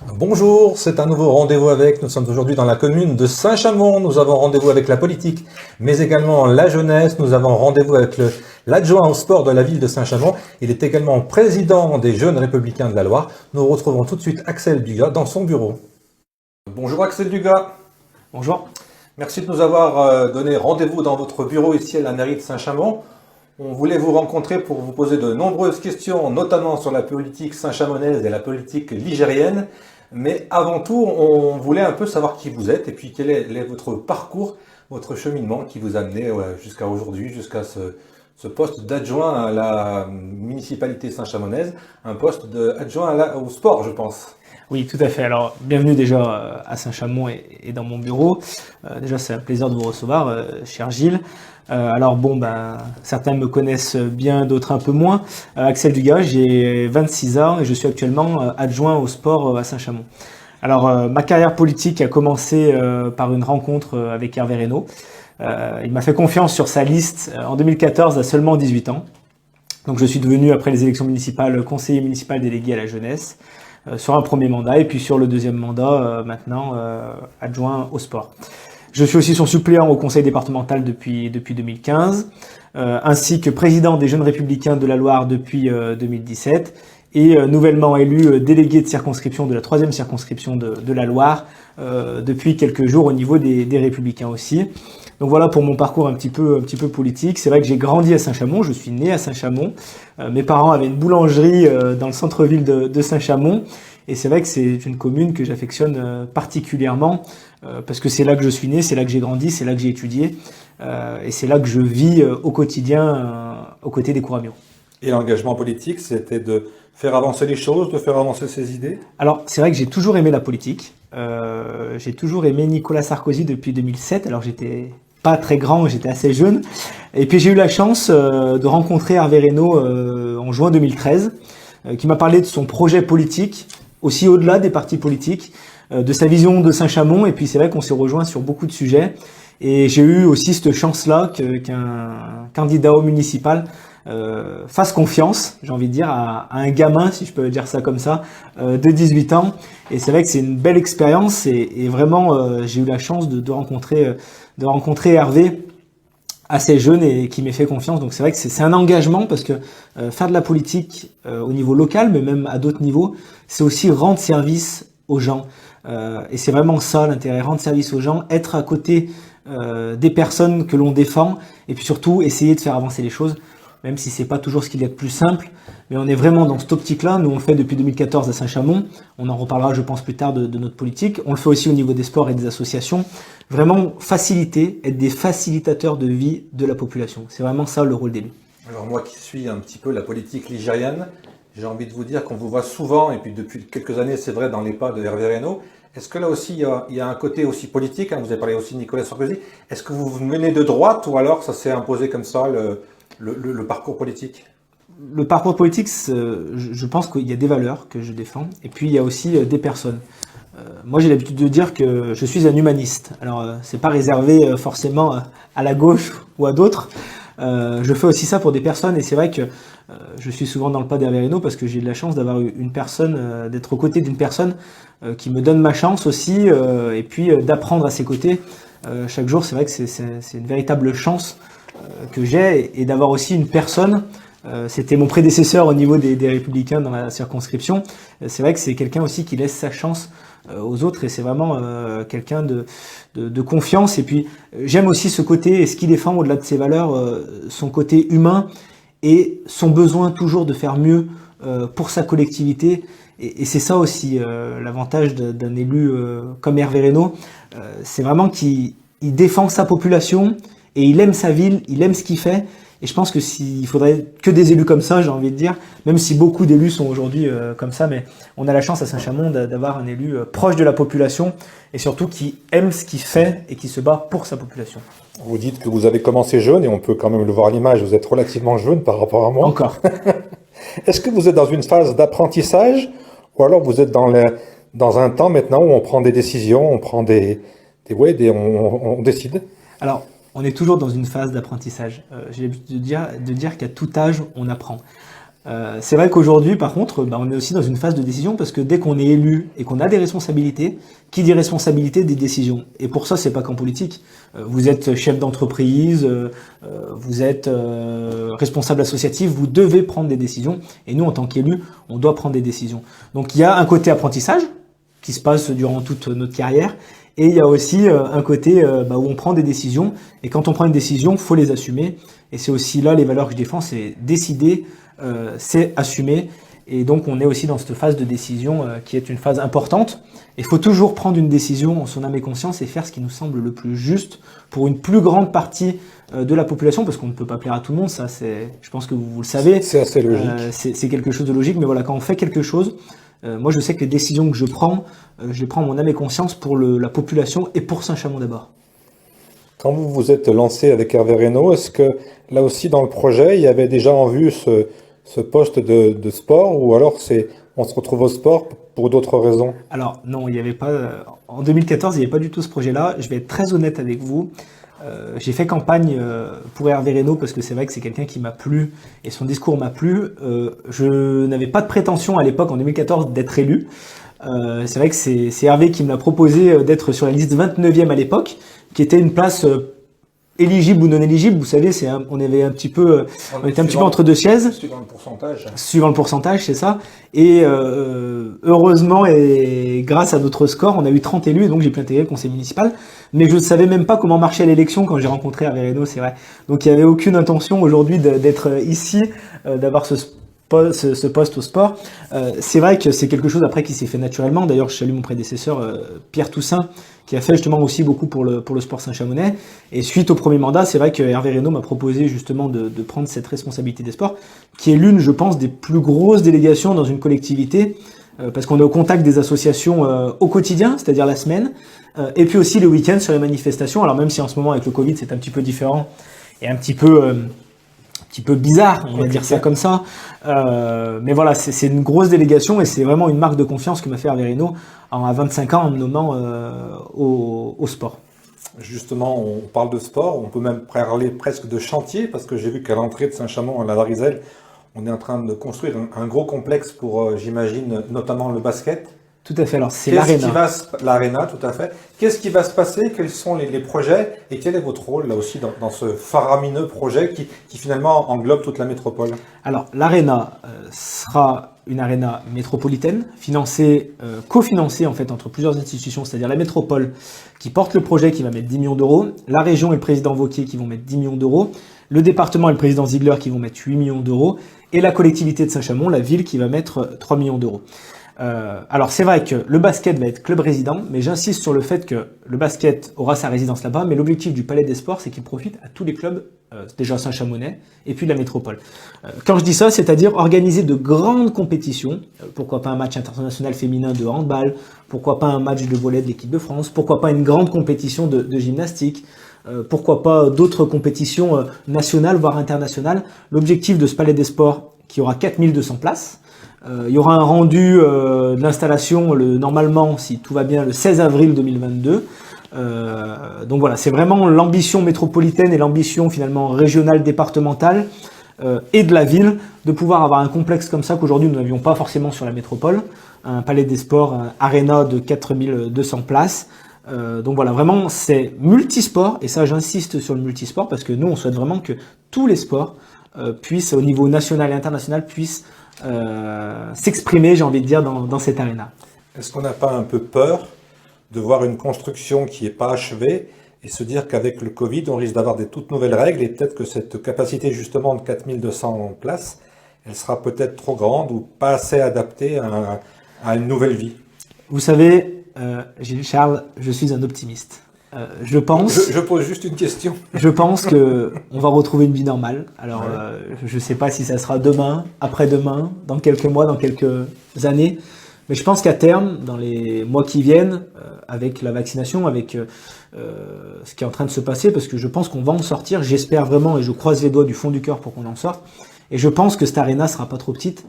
Bonjour, c'est un nouveau rendez-vous avec. Nous sommes aujourd'hui dans la commune de Saint-Chamond. Nous avons rendez-vous avec la politique, mais également la jeunesse. Nous avons rendez-vous avec l'adjoint au sport de la ville de Saint-Chamond. Il est également président des Jeunes Républicains de la Loire. Nous retrouvons tout de suite Axel Dugas dans son bureau. Bonjour Axel Dugas. Bonjour. Merci de nous avoir donné rendez-vous dans votre bureau ici à la mairie de Saint-Chamond. On voulait vous rencontrer pour vous poser de nombreuses questions, notamment sur la politique saint-chamonnaise et la politique ligérienne. Mais avant tout, on voulait un peu savoir qui vous êtes et puis quel est votre parcours, votre cheminement qui vous a amené jusqu'à aujourd'hui, jusqu'à ce poste d'adjoint à la municipalité saint-chamonnaise, un poste d'adjoint au sport, je pense. Oui, tout à fait. Alors, bienvenue déjà à Saint-Chamond et dans mon bureau. Déjà, c'est un plaisir de vous recevoir, cher Gilles. Certains me connaissent bien, d'autres un peu moins. Axel Dugas, j'ai 26 ans et je suis actuellement adjoint au sport à Saint-Chamond. Alors, ma carrière politique a commencé par une rencontre avec Hervé Reynaud. Il m'a fait confiance sur sa liste en 2014 à seulement 18 ans. Donc, je suis devenu, après les élections municipales, conseiller municipal délégué à la jeunesse sur un premier mandat et puis sur le deuxième mandat, maintenant adjoint au sport. Je suis aussi son suppléant au conseil départemental depuis 2015, ainsi que président des Jeunes Républicains de la Loire depuis 2017 et nouvellement élu délégué de circonscription de la 3e circonscription de la Loire depuis quelques jours au niveau des Républicains aussi. Donc voilà pour mon parcours un petit peu politique. C'est vrai que j'ai grandi à Saint-Chamond, je suis né à Saint-Chamond. Mes parents avaient une boulangerie dans le centre-ville de Saint-Chamond. Et c'est vrai que c'est une commune que j'affectionne particulièrement parce que c'est là que je suis né, c'est là que j'ai grandi, c'est là que j'ai étudié et c'est là que je vis au quotidien aux côtés des Couramio. Et l'engagement politique, c'était de faire avancer les choses, de faire avancer ses idées? Alors, c'est vrai que j'ai toujours aimé la politique. J'ai toujours aimé Nicolas Sarkozy depuis 2007. Alors, j'étais pas très grand, j'étais assez jeune. Et puis, j'ai eu la chance de rencontrer Hervé Reynaud en juin 2013, qui m'a parlé de son projet politique, aussi au-delà des partis politiques, de sa vision de Saint-Chamond. Et puis, c'est vrai qu'on s'est rejoint sur beaucoup de sujets. Et j'ai eu aussi cette chance-là qu'un candidat au municipal fasse confiance, j'ai envie de dire, à un gamin, si je peux dire ça comme ça, de 18 ans. Et c'est vrai que c'est une belle expérience et vraiment, j'ai eu la chance de rencontrer Hervé assez jeune et qui m'ait fait confiance. Donc c'est vrai que c'est un engagement parce que faire de la politique au niveau local, mais même à d'autres niveaux, c'est aussi rendre service aux gens. Et c'est vraiment ça l'intérêt, rendre service aux gens, être à côté des personnes que l'on défend et puis surtout essayer de faire avancer les choses. Même si c'est pas toujours ce qu'il y a de plus simple, mais on est vraiment dans cette optique-là. Nous, on le fait depuis 2014 à Saint-Chamond. On en reparlera, je pense, plus tard de notre politique. On le fait aussi au niveau des sports et des associations. Vraiment faciliter, être des facilitateurs de vie de la population. C'est vraiment ça le rôle d'élu. Alors moi qui suis un petit peu la politique ligérienne, j'ai envie de vous dire qu'on vous voit souvent, et puis depuis quelques années, c'est vrai, dans les pas de Hervé Reynaud. Est-ce que là aussi, il y a un côté aussi politique, hein, vous avez parlé aussi de Nicolas Sarkozy. Est-ce que vous venez de droite ou alors ça s'est imposé comme ça, le parcours politique? Le parcours politique, je pense qu'il y a des valeurs que je défends, et puis il y a aussi des personnes. Moi, j'ai l'habitude de dire que je suis un humaniste. Alors, c'est pas réservé forcément à la gauche ou à d'autres. Je fais aussi ça pour des personnes, et c'est vrai que je suis souvent dans le pas d'Hervé Reynaud parce que j'ai de la chance d'avoir une personne, d'être aux côtés d'une personne qui me donne ma chance aussi, et puis d'apprendre à ses côtés. Chaque jour, c'est vrai que c'est une véritable chance que j'ai et d'avoir aussi une personne. C'était mon prédécesseur au niveau des Républicains dans la circonscription. C'est vrai que c'est quelqu'un aussi qui laisse sa chance aux autres et c'est vraiment quelqu'un de confiance. Et puis j'aime aussi ce côté et ce qu'il défend au-delà de ses valeurs, son côté humain et son besoin toujours de faire mieux pour sa collectivité. Et c'est ça aussi l'avantage d'un élu comme Hervé Reynaud. C'est vraiment qu'il défend sa population et il aime sa ville, il aime ce qu'il fait. Et je pense que il faudrait que des élus comme ça, j'ai envie de dire, même si beaucoup d'élus sont aujourd'hui comme ça, mais on a la chance à Saint-Chamond d'avoir un élu proche de la population et surtout qui aime ce qu'il fait et qui se bat pour sa population. Vous dites que vous avez commencé jeune et on peut quand même le voir à l'image, vous êtes relativement jeune par rapport à moi. Encore. Est-ce que vous êtes dans une phase d'apprentissage ou alors vous êtes dans un temps maintenant où on prend des décisions, on prend on décide? Alors, on est toujours dans une phase d'apprentissage. J'ai l'habitude de dire qu'à tout âge, on apprend. C'est vrai qu'aujourd'hui, par contre, on est aussi dans une phase de décision parce que dès qu'on est élu et qu'on a des responsabilités, qui dit responsabilité des décisions. Et pour ça, c'est pas qu'en politique. Vous êtes chef d'entreprise, vous êtes responsable associatif, vous devez prendre des décisions. Et nous, en tant qu'élus, on doit prendre des décisions. Donc il y a un côté apprentissage qui se passe durant toute notre carrière. Et il y a aussi un côté où on prend des décisions. Et quand on prend une décision, faut les assumer. Et c'est aussi là les valeurs que je défends, c'est décider, c'est assumer. Et donc on est aussi dans cette phase de décision qui est une phase importante. Il faut toujours prendre une décision en son âme et conscience et faire ce qui nous semble le plus juste pour une plus grande partie de la population, parce qu'on ne peut pas plaire à tout le monde, ça c'est, je pense que vous le savez. C'est assez logique. C'est quelque chose de logique, mais voilà, quand on fait quelque chose, moi je sais que les décisions que je les prends en mon âme et conscience pour la population et pour Saint-Chamond d'abord. Quand vous vous êtes lancé avec Hervé Reynaud, est-ce que là aussi dans le projet, il y avait déjà en vue ce poste de sport, ou alors on se retrouve au sport pour d'autres raisons? Alors non, il n'y avait pas. En 2014, il n'y avait pas du tout ce projet-là. Je vais être très honnête avec vous. J'ai fait campagne pour Hervé Reynaud parce que c'est vrai que c'est quelqu'un qui m'a plu et son discours m'a plu. Je n'avais pas de prétention à l'époque, en 2014, d'être élu. C'est vrai que c'est Hervé qui me l'a proposé d'être sur la liste 29e à l'époque, qui était une place éligible ou non éligible. Vous savez, on était un petit peu entre deux chaises. Suivant le pourcentage. Suivant le pourcentage, c'est ça. Et heureusement et grâce à notre score, on a eu 30 élus et donc j'ai pu intégrer le conseil municipal. Mais je ne savais même pas comment marchait l'élection quand j'ai rencontré Hervé Reynaud, c'est vrai. Donc il n'y avait aucune intention aujourd'hui d'être ici, d'avoir ce poste au sport. C'est vrai que c'est quelque chose après qui s'est fait naturellement. D'ailleurs, je salue mon prédécesseur Pierre Toussaint, qui a fait justement aussi beaucoup pour le sport Saint-Chamonais. Et suite au premier mandat, c'est vrai que Hervé Reynaud m'a proposé justement de prendre cette responsabilité des sports, qui est l'une, je pense, des plus grosses délégations dans une collectivité, parce qu'on est au contact des associations au quotidien, c'est-à-dire la semaine, et puis aussi le week-end sur les manifestations. Alors même si en ce moment avec le Covid c'est un petit peu différent et un petit peu bizarre, on va dire ça comme ça. Mais voilà, c'est une grosse délégation et c'est vraiment une marque de confiance que m'a fait Hervé Reynaud à 25 ans en me nommant au sport. Justement, on parle de sport, on peut même parler presque de chantier, parce que j'ai vu qu'à l'entrée de Saint-Chamond, à la Varizelle, on est en train de construire un gros complexe pour, j'imagine, notamment le basket. Tout à fait, alors c'est l'Arena. L'Arena, tout à fait. Qu'est-ce qui va se passer? Quels sont les projets? Et quel est votre rôle, là aussi, dans ce faramineux projet qui finalement englobe toute la métropole? Alors, l'Arena sera une arena métropolitaine, cofinancée en fait entre plusieurs institutions, c'est-à-dire la métropole qui porte le projet qui va mettre 10 millions d'euros, la région et le président Wauquiez qui vont mettre 10 millions d'euros, le département et le président Ziegler qui vont mettre 8 millions d'euros, et la collectivité de Saint-Chamond, la ville, qui va mettre 3 millions d'euros. Alors c'est vrai que le basket va être club résident, mais j'insiste sur le fait que le basket aura sa résidence là-bas, mais l'objectif du Palais des Sports, c'est qu'il profite à tous les clubs, déjà Saint-Chamonais, et puis de la métropole. Quand je dis ça, c'est-à-dire organiser de grandes compétitions, pourquoi pas un match international féminin de handball, pourquoi pas un match de volley de l'équipe de France, pourquoi pas une grande compétition de gymnastique, pourquoi pas d'autres compétitions nationales, voire internationales. L'objectif de ce Palais des Sports, qui aura 4200 places, il y aura un rendu de l'installation normalement, si tout va bien, le 16 avril 2022. Donc voilà, c'est vraiment l'ambition métropolitaine et l'ambition finalement régionale, départementale et de la ville de pouvoir avoir un complexe comme ça qu'aujourd'hui nous n'avions pas forcément sur la métropole. Un palais des sports, un Arena de 4200 places. Donc voilà, vraiment c'est multisport, et ça j'insiste sur le multisport parce que nous on souhaite vraiment que tous les sports puissent, au niveau national et international, puissent s'exprimer, j'ai envie de dire, dans cette arena. Est-ce qu'on n'a pas un peu peur de voir une construction qui n'est pas achevée et se dire qu'avec le Covid, on risque d'avoir des toutes nouvelles règles et peut-être que cette capacité justement de 4200 places, elle sera peut-être trop grande ou pas assez adaptée à une nouvelle vie? Vous savez, Gilles Charles, je suis un optimiste. Je pense. Je pose juste une question. Je pense que on va retrouver une vie normale. Alors, je ne sais pas si ça sera demain, après-demain, dans quelques mois, dans quelques années. Mais je pense qu'à terme, dans les mois qui viennent, avec la vaccination, avec ce qui est en train de se passer, parce que je pense qu'on va en sortir. J'espère vraiment et je croise les doigts du fond du cœur pour qu'on en sorte. Et je pense que cette arena sera pas trop petite.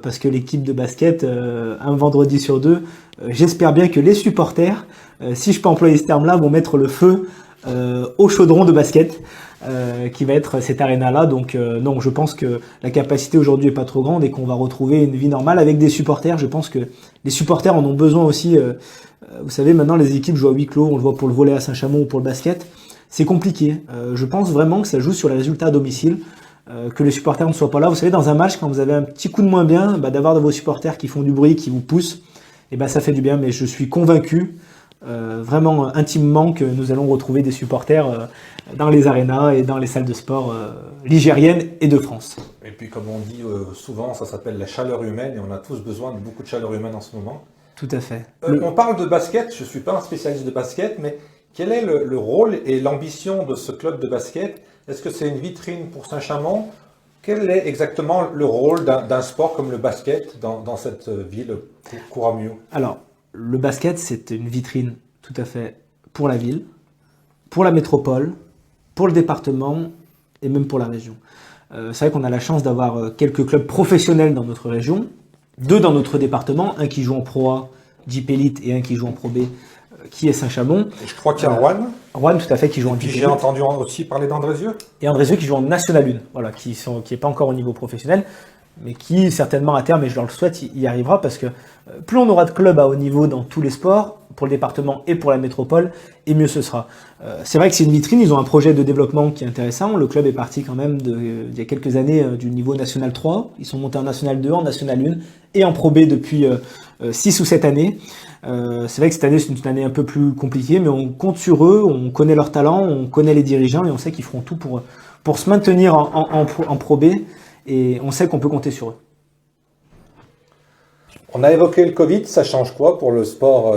Parce que l'équipe de basket, un vendredi sur deux, j'espère bien que les supporters, si je peux employer ce terme-là, vont mettre le feu au chaudron de basket qui va être cette arena-là. Donc non, je pense que la capacité aujourd'hui est pas trop grande et qu'on va retrouver une vie normale avec des supporters. Je pense que les supporters en ont besoin aussi. Vous savez, maintenant les équipes jouent à huis clos, on le voit pour le volley à Saint-Chamond ou pour le basket. C'est compliqué. Je pense vraiment que ça joue sur les résultats à domicile. Que les supporters ne soient pas là. Vous savez, dans un match, quand vous avez un petit coup de moins bien, d'avoir de vos supporters qui font du bruit, qui vous poussent, et ça fait du bien. Mais je suis convaincu, vraiment intimement, que nous allons retrouver des supporters dans les arénas et dans les salles de sport ligériennes et de France. Et puis, comme on dit souvent, ça s'appelle la chaleur humaine, et on a tous besoin de beaucoup de chaleur humaine en ce moment. Tout à fait. On parle de basket, je ne suis pas un spécialiste de basket, mais quel est le rôle et l'ambition de ce club de basket? Est-ce que c'est une vitrine pour Saint-Chamond? Quel est exactement le rôle d'un sport comme le basket dans cette ville, Couramuo? Alors, le basket, c'est une vitrine tout à fait pour la ville, pour la métropole, pour le département et même pour la région. C'est vrai qu'on a la chance d'avoir quelques clubs professionnels dans notre région, 2 dans notre département, un qui joue en Pro A, Jeep Elite, et un qui joue en Pro B, qui est Saint-Chamond. Et je crois qu'il y a Rouen. Rouen, tout à fait, qui joue en Jeep J'ai entendu aussi parler d'Andrézieux. Et Andrézieux qui joue en National 1, voilà, qui est pas encore au niveau professionnel, mais qui certainement à terme, et je leur le souhaite, y arrivera, parce que plus on aura de clubs à haut niveau dans tous les sports, pour le département et pour la métropole, et mieux ce sera. C'est vrai que c'est une vitrine, ils ont un projet de développement qui est intéressant. Le club est parti quand même il y a quelques années du niveau National 3, ils sont montés en National 2, en National 1 et en Pro B depuis 6 ou 7 années. C'est vrai que cette année, c'est une année un peu plus compliquée, mais on compte sur eux, on connaît leurs talents, on connaît les dirigeants et on sait qu'ils feront tout pour se maintenir en Pro B, et on sait qu'on peut compter sur eux. On a évoqué le Covid, ça change quoi pour le sport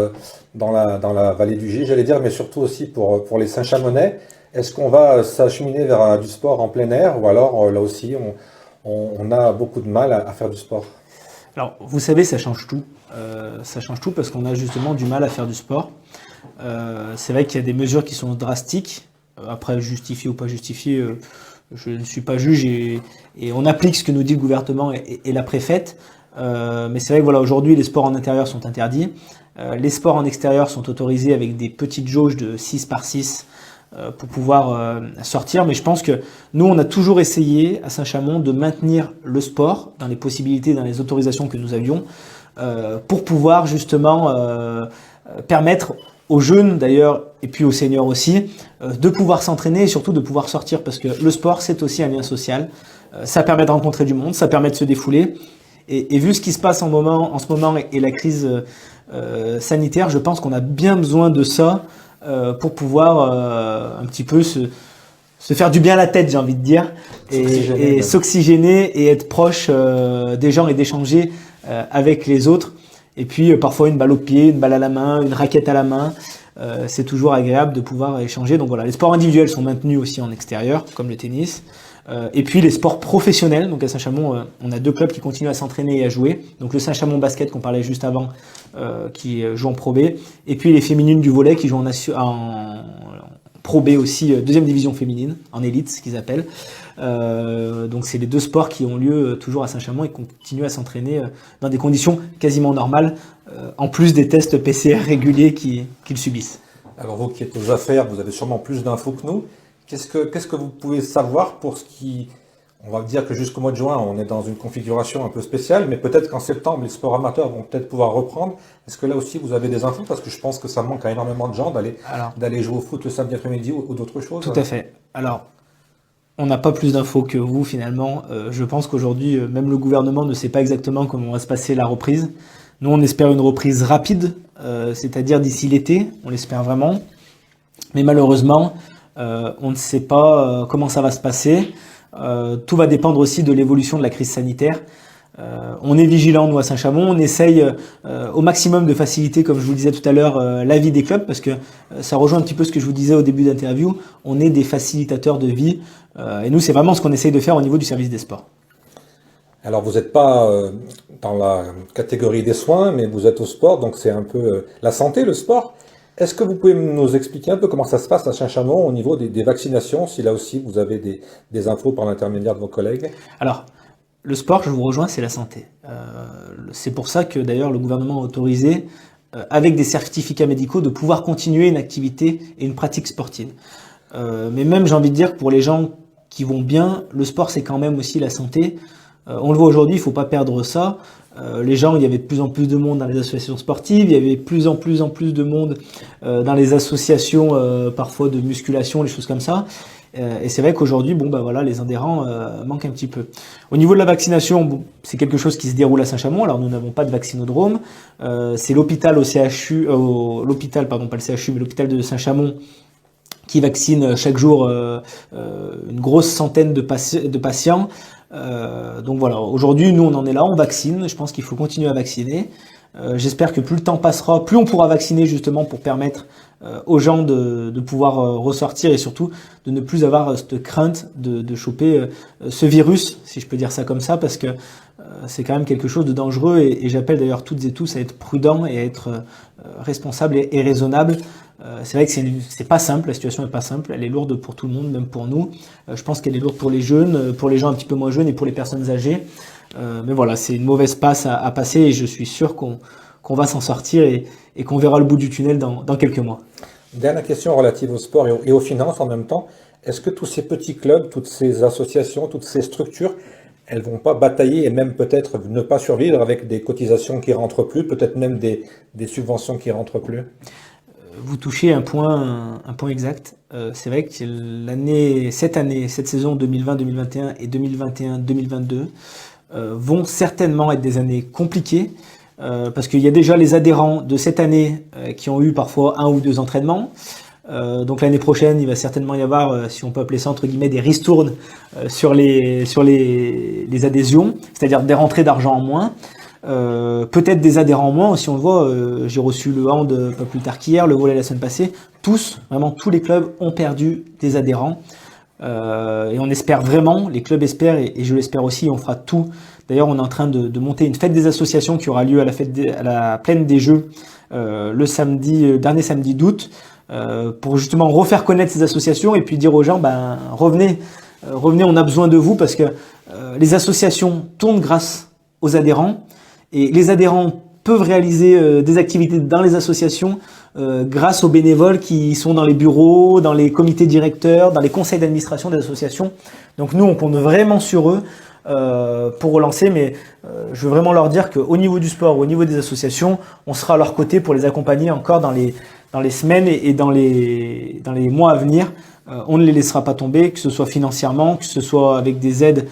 dans la vallée du Gis, j'allais dire, mais surtout aussi pour les Saint-Chamonnais? Est-ce qu'on va s'acheminer vers du sport en plein air, ou alors là aussi on a beaucoup de mal à faire du sport? Alors, vous savez, ça change tout. Ça change tout parce qu'on a justement du mal à faire du sport. C'est vrai qu'il y a des mesures qui sont drastiques. Après, justifiées ou pas justifiées, je ne suis pas juge et on applique ce que nous dit le gouvernement et la préfète. Mais c'est vrai que voilà, aujourd'hui, les sports en intérieur sont interdits. Les sports en extérieur sont autorisés avec des petites jauges de 6 par 6 pour pouvoir sortir. Mais je pense que nous, on a toujours essayé à Saint-Chamond de maintenir le sport dans les possibilités, dans les autorisations que nous avions, pour pouvoir justement permettre aux jeunes d'ailleurs, et puis aux seniors aussi, de pouvoir s'entraîner et surtout de pouvoir sortir. Parce que le sport, c'est aussi un lien social. Ça permet de rencontrer du monde, ça permet de se défouler. Et vu ce qui se passe en ce moment et la crise sanitaire, je pense qu'on a bien besoin de ça pour pouvoir un petit peu se faire du bien à la tête, j'ai envie de dire, et s'oxygéner et être proche des gens et d'échanger avec les autres. Et puis parfois une balle au pied, une balle à la main, une raquette à la main. C'est toujours agréable de pouvoir échanger. Donc voilà, les sports individuels sont maintenus aussi en extérieur, comme le tennis. Et puis les sports professionnels, donc à Saint-Chamond, on a 2 clubs qui continuent à s'entraîner et à jouer. Donc le Saint-Chamond Basket qu'on parlait juste avant, qui joue en Pro B, et puis les féminines du volley qui jouent en Pro B aussi, 2e division féminine, en élite, ce qu'ils appellent. Donc c'est les 2 sports qui ont lieu toujours à Saint-Chamond et continuent à s'entraîner dans des conditions quasiment normales, en plus des tests PCR réguliers qu'ils subissent. Alors vous qui êtes aux affaires, vous avez sûrement plus d'infos que nous. Qu'est-ce que vous pouvez savoir pour ce qui... On va dire que jusqu'au mois de juin, on est dans une configuration un peu spéciale, mais peut-être qu'en septembre, les sports amateurs vont peut-être pouvoir reprendre. Est-ce que là aussi, vous avez des infos? Parce que je pense que ça manque à énormément de gens d'aller jouer au foot le samedi après-midi ou d'autres choses. Tout à fait. Alors, on n'a pas plus d'infos que vous, finalement. Je pense qu'aujourd'hui, même le gouvernement ne sait pas exactement comment va se passer la reprise. Nous, on espère une reprise rapide, c'est-à-dire d'ici l'été. On l'espère vraiment. Mais malheureusement, on ne sait pas comment ça va se passer. Tout va dépendre aussi de l'évolution de la crise sanitaire. On est vigilant, nous, à Saint-Chamond. On essaye au maximum de faciliter, comme je vous le disais tout à l'heure, la vie des clubs, parce que ça rejoint un petit peu ce que je vous disais au début d'interview. On est des facilitateurs de vie. Et nous, c'est vraiment ce qu'on essaye de faire au niveau du service des sports. Alors, vous n'êtes pas dans la catégorie des soins, mais vous êtes au sport, donc c'est un peu la santé, le sport. Est-ce que vous pouvez nous expliquer un peu comment ça se passe à Saint-Chamond au niveau des vaccinations, si là aussi vous avez des infos par l'intermédiaire de vos collègues? Alors, le sport, je vous rejoins, c'est la santé. C'est pour ça que d'ailleurs le gouvernement a autorisé avec des certificats médicaux, de pouvoir continuer une activité et une pratique sportive. Mais même, j'ai envie de dire que pour les gens qui vont bien, le sport, c'est quand même aussi la santé. On le voit aujourd'hui, il faut pas perdre ça. Les gens, il y avait de plus en plus de monde dans les associations sportives, il y avait de plus en plus de monde dans les associations parfois de musculation, les choses comme ça. Et c'est vrai qu'aujourd'hui, bon, bah voilà, les adhérents manquent un petit peu. Au niveau de la vaccination, bon, c'est quelque chose qui se déroule à Saint-Chamond. Alors nous n'avons pas de vaccinodrome. C'est l'hôpital au CHU, l'hôpital, pardon, pas le CHU, mais l'hôpital de Saint-Chamond qui vaccine chaque jour une grosse centaine de patients. Donc voilà, aujourd'hui, nous on en est là, on vaccine. Je pense qu'il faut continuer à vacciner. J'espère que plus le temps passera, plus on pourra vacciner justement pour permettre aux gens de pouvoir ressortir et surtout de ne plus avoir cette crainte de choper ce virus, si je peux dire ça comme ça, parce que c'est quand même quelque chose de dangereux et j'appelle d'ailleurs toutes et tous à être prudents et à être responsables et raisonnables. C'est vrai que c'est pas simple, la situation est pas simple, elle est lourde pour tout le monde, même pour nous. Je pense qu'elle est lourde pour les jeunes, pour les gens un petit peu moins jeunes et pour les personnes âgées. Mais voilà, c'est une mauvaise passe à passer et je suis sûr qu'on va s'en sortir et qu'on verra le bout du tunnel dans quelques mois. Dernière question relative au sport et aux finances en même temps. Est-ce que tous ces petits clubs, toutes ces associations, toutes ces structures, elles vont pas batailler et même peut-être ne pas survivre avec des cotisations qui rentrent plus, peut-être même des subventions qui rentrent plus? Vous touchez un point exact. C'est vrai que cette saison 2020-2021 et 2021-2022 vont certainement être des années compliquées parce qu'il y a déjà les adhérents de cette année qui ont eu parfois 1 ou 2 entraînements. Donc l'année prochaine, il va certainement y avoir, si on peut appeler ça entre guillemets, des ristournes sur les adhésions, c'est-à-dire des rentrées d'argent en moins. Peut-être des adhérents en moins, si on le voit, j'ai reçu le hand pas plus tard qu'hier, le volley la semaine passée, vraiment tous les clubs ont perdu des adhérents, et on espère vraiment, les clubs espèrent, et je l'espère aussi, on fera tout. D'ailleurs, on est en train de monter une fête des associations qui aura lieu à la plaine des Jeux, le dernier samedi d'août, pour justement refaire connaître ces associations et puis dire aux gens, ben revenez, on a besoin de vous parce que les associations tournent grâce aux adhérents. Et les adhérents peuvent réaliser des activités dans les associations grâce aux bénévoles qui sont dans les bureaux, dans les comités directeurs, dans les conseils d'administration des associations. Donc nous, on compte vraiment sur eux pour relancer, mais je veux vraiment leur dire qu'au niveau du sport, au niveau des associations, on sera à leur côté pour les accompagner encore dans les semaines et dans les mois à venir. On ne les laissera pas tomber, que ce soit financièrement, que ce soit avec des aides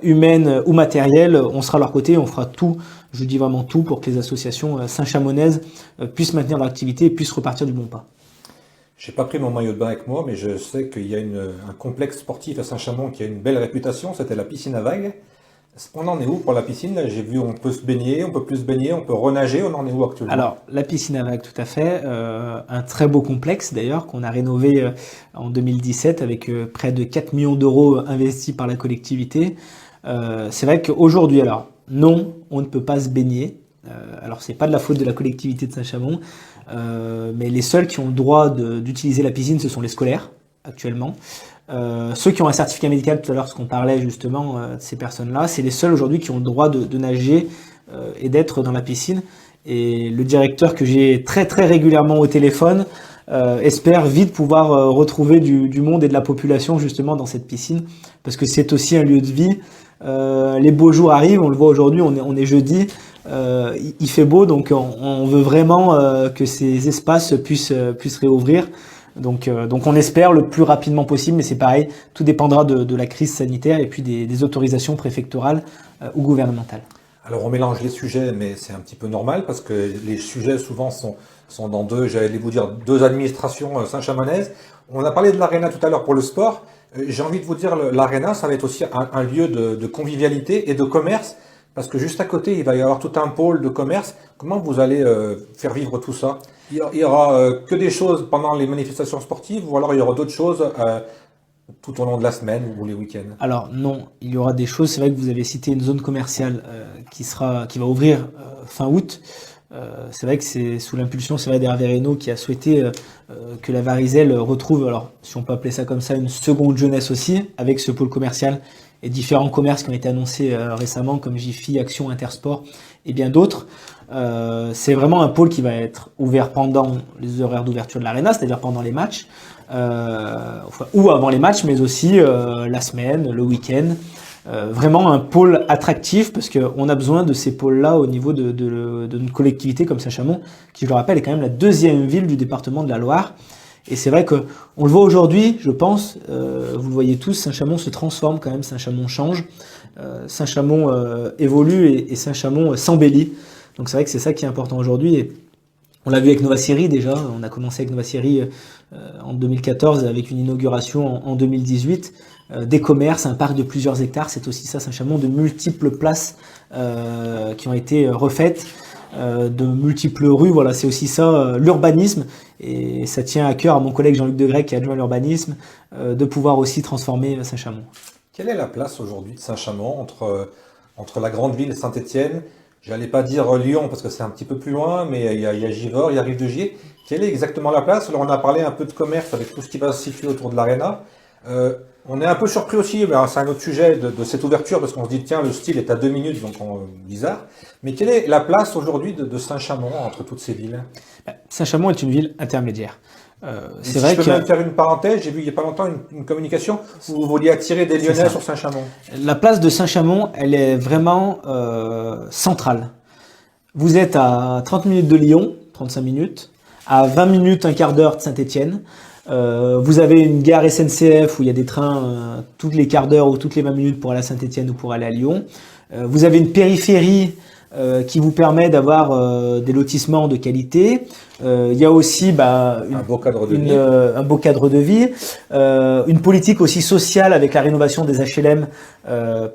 humaines ou matérielles. On sera à leur côté, on fera tout, je dis vraiment tout, pour que les associations saint-chamonaises puissent maintenir leur activité et puissent repartir du bon pas. J'ai pas pris mon maillot de bain avec moi, mais je sais qu'il y a un complexe sportif à Saint-Chamond qui a une belle réputation, c'était la piscine à vagues. On en est où pour la piscine? Là, j'ai vu on peut se baigner, on peut plus se baigner, on peut renager, on en est où actuellement? Alors, la piscine à vagues, tout à fait. Un très beau complexe d'ailleurs qu'on a rénové en 2017 avec près de 4 millions d'euros investis par la collectivité. C'est vrai qu'aujourd'hui, alors non, on ne peut pas se baigner. Alors, c'est pas de la faute de la collectivité de Saint-Chamond, mais les seuls qui ont le droit d'utiliser la piscine, ce sont les scolaires actuellement. Ceux qui ont un certificat médical, tout à l'heure, ce qu'on parlait justement de ces personnes-là, c'est les seuls aujourd'hui qui ont le droit de nager et d'être dans la piscine. Et le directeur que j'ai très très régulièrement au téléphone espère vite pouvoir retrouver du monde et de la population justement dans cette piscine, parce que c'est aussi un lieu de vie. Les beaux jours arrivent, on le voit aujourd'hui, on est jeudi, il fait beau, donc on veut vraiment que ces espaces puissent réouvrir. Donc on espère le plus rapidement possible, mais c'est pareil, tout dépendra de la crise sanitaire et puis des autorisations préfectorales ou gouvernementales. Alors on mélange les sujets, mais c'est un petit peu normal parce que les sujets souvent sont dans deux administrations saint-chamonaises. On a parlé de l'Arena tout à l'heure pour le sport. J'ai envie de vous dire, l'Arena, ça va être aussi un lieu de convivialité et de commerce, parce que juste à côté, il va y avoir tout un pôle de commerce. Comment vous allez faire vivre tout ça? Il y aura que des choses pendant les manifestations sportives, ou alors il y aura d'autres choses tout au long de la semaine ou les week-ends? Alors non, il y aura des choses. C'est vrai que vous avez cité une zone commerciale qui va ouvrir fin août. C'est vrai que c'est sous l'impulsion, c'est vrai, d'Hervé Reynaud qui a souhaité que la Varizelle retrouve, alors si on peut appeler ça comme ça, une seconde jeunesse aussi, avec ce pôle commercial et différents commerces qui ont été annoncés récemment, comme Jiffy, Action, Intersport et bien d'autres. C'est vraiment un pôle qui va être ouvert pendant les horaires d'ouverture de l'Arena, c'est-à-dire pendant les matchs, ou avant les matchs, mais aussi la semaine, le week-end. Vraiment un pôle attractif parce qu'on a besoin de ces pôles-là au niveau de notre collectivité comme Saint-Chamond, qui, je le rappelle, est quand même la deuxième ville du département de la Loire. Et c'est vrai que on le voit aujourd'hui, je pense, vous le voyez tous, Saint-Chamond se transforme quand même, Saint-Chamond change, Saint-Chamond évolue et Saint-Chamond s'embellit. Donc c'est vrai que c'est ça qui est important aujourd'hui. Et on l'a vu avec Nova Syrie déjà, on a commencé avec Nova Syrie en 2014 avec une inauguration en 2018. Des commerces, un parc de plusieurs hectares, c'est aussi ça Saint-Chamond, de multiples places qui ont été refaites, de multiples rues, voilà, c'est aussi ça l'urbanisme, et ça tient à cœur à mon collègue Jean-Luc Degrec qui est adjoint à l'urbanisme, de pouvoir aussi transformer Saint-Chamond. Quelle est la place aujourd'hui de Saint-Chamond entre la grande ville Saint-Étienne, j'allais pas dire Lyon parce que c'est un petit peu plus loin, mais il y a Givors, il y a Rive-de-Gier. Quelle est exactement la place? Alors on a parlé un peu de commerce avec tout ce qui va se situer autour de l'Arena. On est un peu surpris aussi, c'est un autre sujet de cette ouverture, parce qu'on se dit, tiens, le style est à 2 minutes, donc bizarre. Mais quelle est la place aujourd'hui de Saint-Chamond entre toutes ces villes? Saint-Chamond est une ville intermédiaire. C'est vrai que je peux même faire une parenthèse, j'ai vu il n'y a pas longtemps une communication où vous vouliez attirer des Lyonnais sur Saint-Chamond. La place de Saint-Chamond, elle est vraiment centrale. Vous êtes à 30 minutes de Lyon, 35 minutes, à 20 minutes, un quart d'heure de Saint-Étienne. Vous avez une gare SNCF où il y a des trains toutes les quarts d'heure ou toutes les 20 minutes pour aller à Saint-Étienne ou pour aller à Lyon. Vous avez une périphérie qui vous permet d'avoir des lotissements de qualité. Il y a aussi un beau cadre de vie, une politique aussi sociale avec la rénovation des HLM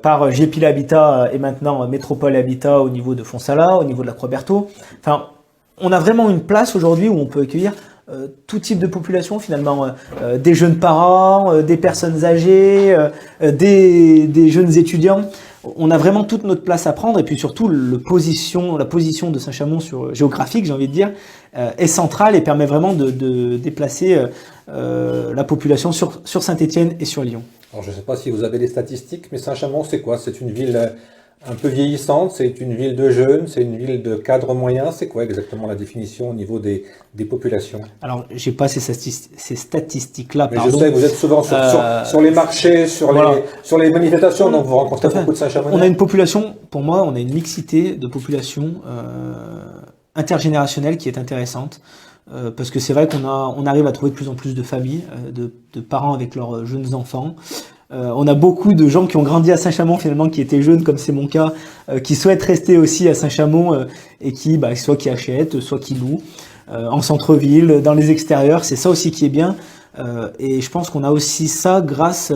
par GPIL Habitat et maintenant Métropole Habitat au niveau de Fonsala, au niveau de la Croix-Berthaud. Enfin, on a vraiment une place aujourd'hui où on peut accueillir tout type de population finalement, des jeunes parents, des personnes âgées, des jeunes étudiants. On a vraiment toute notre place à prendre et puis surtout la position de Saint-Chamond géographique, j'ai envie de dire, est centrale et permet vraiment de déplacer la population sur Saint-Étienne et sur Lyon. Alors je ne sais pas si vous avez les statistiques, mais Saint-Chamond c'est quoi? C'est une ville un peu vieillissante, c'est une ville de jeunes, c'est une ville de cadres moyens. C'est quoi exactement la définition au niveau des populations? Alors, j'ai pas ces statistiques-là. Mais pardon. Je sais, vous êtes souvent sur les marchés, sur les manifestations, donc vous rencontrez beaucoup de Saint-Chamond. On a une population, pour moi, on a une mixité de population intergénérationnelle qui est intéressante. Parce que c'est vrai qu'on arrive à trouver de plus en plus de familles, de parents avec leurs jeunes enfants. On a beaucoup de gens qui ont grandi à Saint-Chamond finalement, qui étaient jeunes comme c'est mon cas, qui souhaitent rester aussi à Saint-Chamond et qui soit qui achètent, soit qui louent en centre-ville, dans les extérieurs. C'est ça aussi qui est bien. Et je pense qu'on a aussi ça grâce...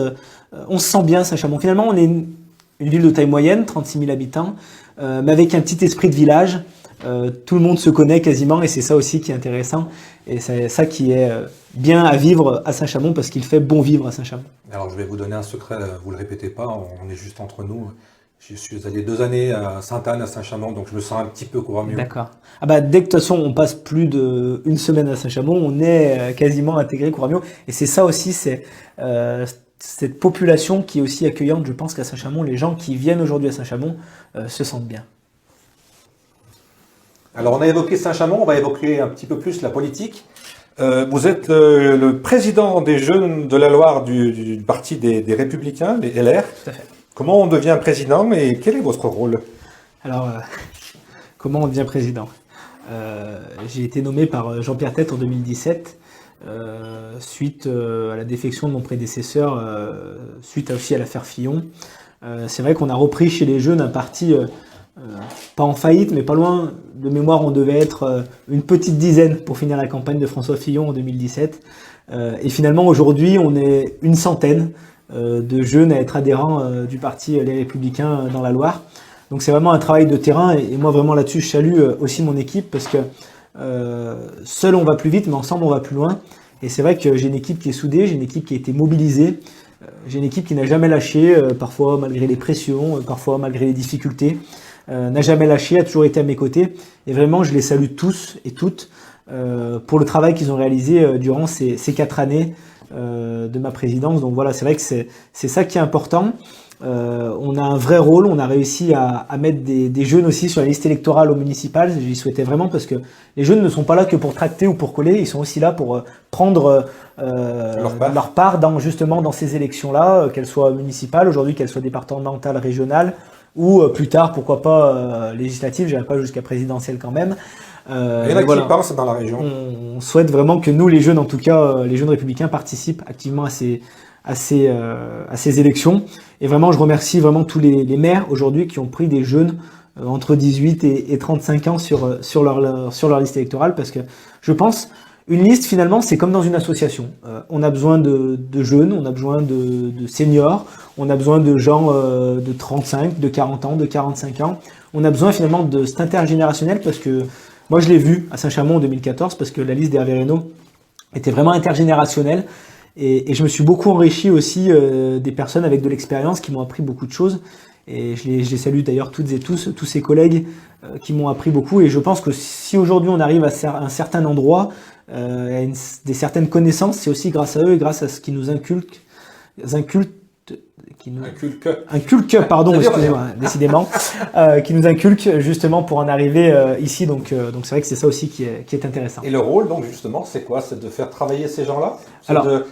on se sent bien à Saint-Chamond. Finalement, on est une ville de taille moyenne, 36 000 habitants, mais avec un petit esprit de village. Tout le monde se connaît quasiment et c'est ça aussi qui est intéressant et c'est ça qui est bien à vivre à Saint-Chamond parce qu'il fait bon vivre à Saint-Chamond. Alors je vais vous donner un secret, vous le répétez pas, on est juste entre nous. Je suis allé 2 années à Sainte-Anne, à Saint-Chamond, donc je me sens un petit peu courant mieux. D'accord. Dès que de toute façon on passe plus d'1 semaine à Saint-Chamond, on est quasiment intégré Couramio et c'est ça aussi, c'est cette population qui est aussi accueillante. Je pense qu'à Saint-Chamond, les gens qui viennent aujourd'hui à Saint-Chamond se sentent bien. Alors on a évoqué Saint-Chamond, on va évoquer un petit peu plus la politique. Vous êtes le président des jeunes de la Loire du parti des Républicains, les LR. Tout à fait. Comment on devient président et quel est votre rôle? Alors, comment on devient président? J'ai été nommé par Jean-Pierre Tête en 2017, suite à la défection de mon prédécesseur, suite aussi à l'affaire Fillon. C'est vrai qu'on a repris chez les jeunes un parti... pas en faillite, mais pas loin. De mémoire, on devait être une petite dizaine pour finir la campagne de François Fillon en 2017. Et finalement, aujourd'hui, on est une centaine de jeunes à être adhérents du parti Les Républicains dans la Loire. Donc c'est vraiment un travail de terrain. Et moi, vraiment là-dessus, je salue aussi mon équipe parce que seul, on va plus vite, mais ensemble, on va plus loin. Et c'est vrai que j'ai une équipe qui est soudée, j'ai une équipe qui a été mobilisée. J'ai une équipe qui n'a jamais lâché, parfois malgré les pressions, parfois malgré les difficultés. N'a jamais lâché, a toujours été à mes côtés. Et vraiment, je les salue tous et toutes pour le travail qu'ils ont réalisé durant ces 4 années de ma présidence. Donc voilà, c'est vrai que c'est ça qui est important. On a un vrai rôle, on a réussi à mettre des jeunes aussi sur la liste électorale au municipal. J'y souhaitais vraiment parce que les jeunes ne sont pas là que pour tracter ou pour coller, ils sont aussi là pour prendre leur part justement dans ces élections-là, qu'elles soient municipales, aujourd'hui qu'elles soient départementales, régionales, ou plus tard, pourquoi pas législatives, j'irai pas jusqu'à présidentielle quand même. Il y en a qui pensent dans la région. On souhaite vraiment que nous, les jeunes, en tout cas, les jeunes républicains, participent activement à ces élections. Et vraiment, je remercie vraiment tous les maires aujourd'hui qui ont pris des jeunes entre 18 et 35 ans sur leur liste électorale, parce que je pense, une liste finalement, c'est comme dans une association. On a besoin de jeunes, on a besoin de seniors, on a besoin de gens de 35, de 40 ans, de 45 ans. On a besoin finalement de cet intergénérationnel, parce que moi je l'ai vu à Saint-Chamond en 2014, parce que la liste des Hervé Reynaud était vraiment intergénérationnelle. Et je me suis beaucoup enrichi aussi des personnes avec de l'expérience qui m'ont appris beaucoup de choses. Et je les salue d'ailleurs toutes et tous ces collègues qui m'ont appris beaucoup. Et je pense que si aujourd'hui on arrive à un certain endroit, à des certaines connaissances, c'est aussi grâce à eux et grâce à ce qu'ils nous inculquent, pardon, excusez-moi, décidément, qui nous inculque justement pour en arriver ici. Donc c'est vrai que c'est ça aussi qui est intéressant. Et le rôle, donc justement, c'est quoi? C'est de faire travailler ces gens-là?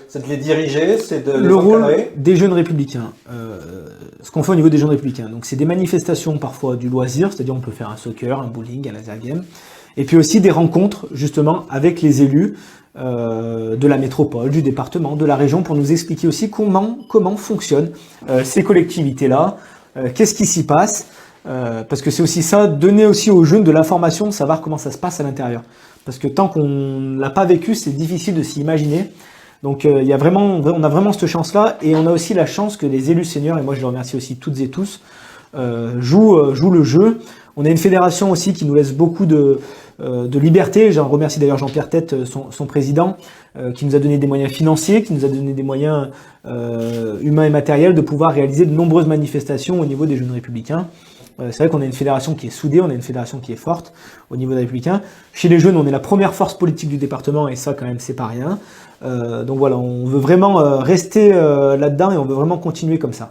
C'est de les diriger? C'est de les le encadrer? rôle des jeunes républicains, ce qu'on fait au niveau des jeunes républicains, donc c'est des manifestations parfois du loisir, c'est-à-dire on peut faire un soccer, un bowling, un laser game, et puis aussi des rencontres justement avec les élus de la métropole, du département, de la région, pour nous expliquer aussi comment fonctionnent ces collectivités-là, qu'est-ce qui s'y passe, parce que c'est aussi ça, donner aussi aux jeunes de l'information, savoir comment ça se passe à l'intérieur. Parce que tant qu'on ne l'a pas vécu, c'est difficile de s'y imaginer. Donc on a vraiment cette chance-là, et on a aussi la chance que les élus seniors, et moi je les remercie aussi toutes et tous, jouent le jeu. On a une fédération aussi qui nous laisse beaucoup de liberté. J'en remercie d'ailleurs Jean-Pierre Tête, son président, qui nous a donné des moyens financiers, qui nous a donné des moyens humains et matériels de pouvoir réaliser de nombreuses manifestations au niveau des jeunes républicains. C'est vrai qu'on a une fédération qui est soudée, on a une fédération qui est forte au niveau des républicains. Chez les jeunes, on est la première force politique du département, et ça quand même c'est pas rien. Donc voilà, on veut vraiment rester là-dedans, et on veut vraiment continuer comme ça.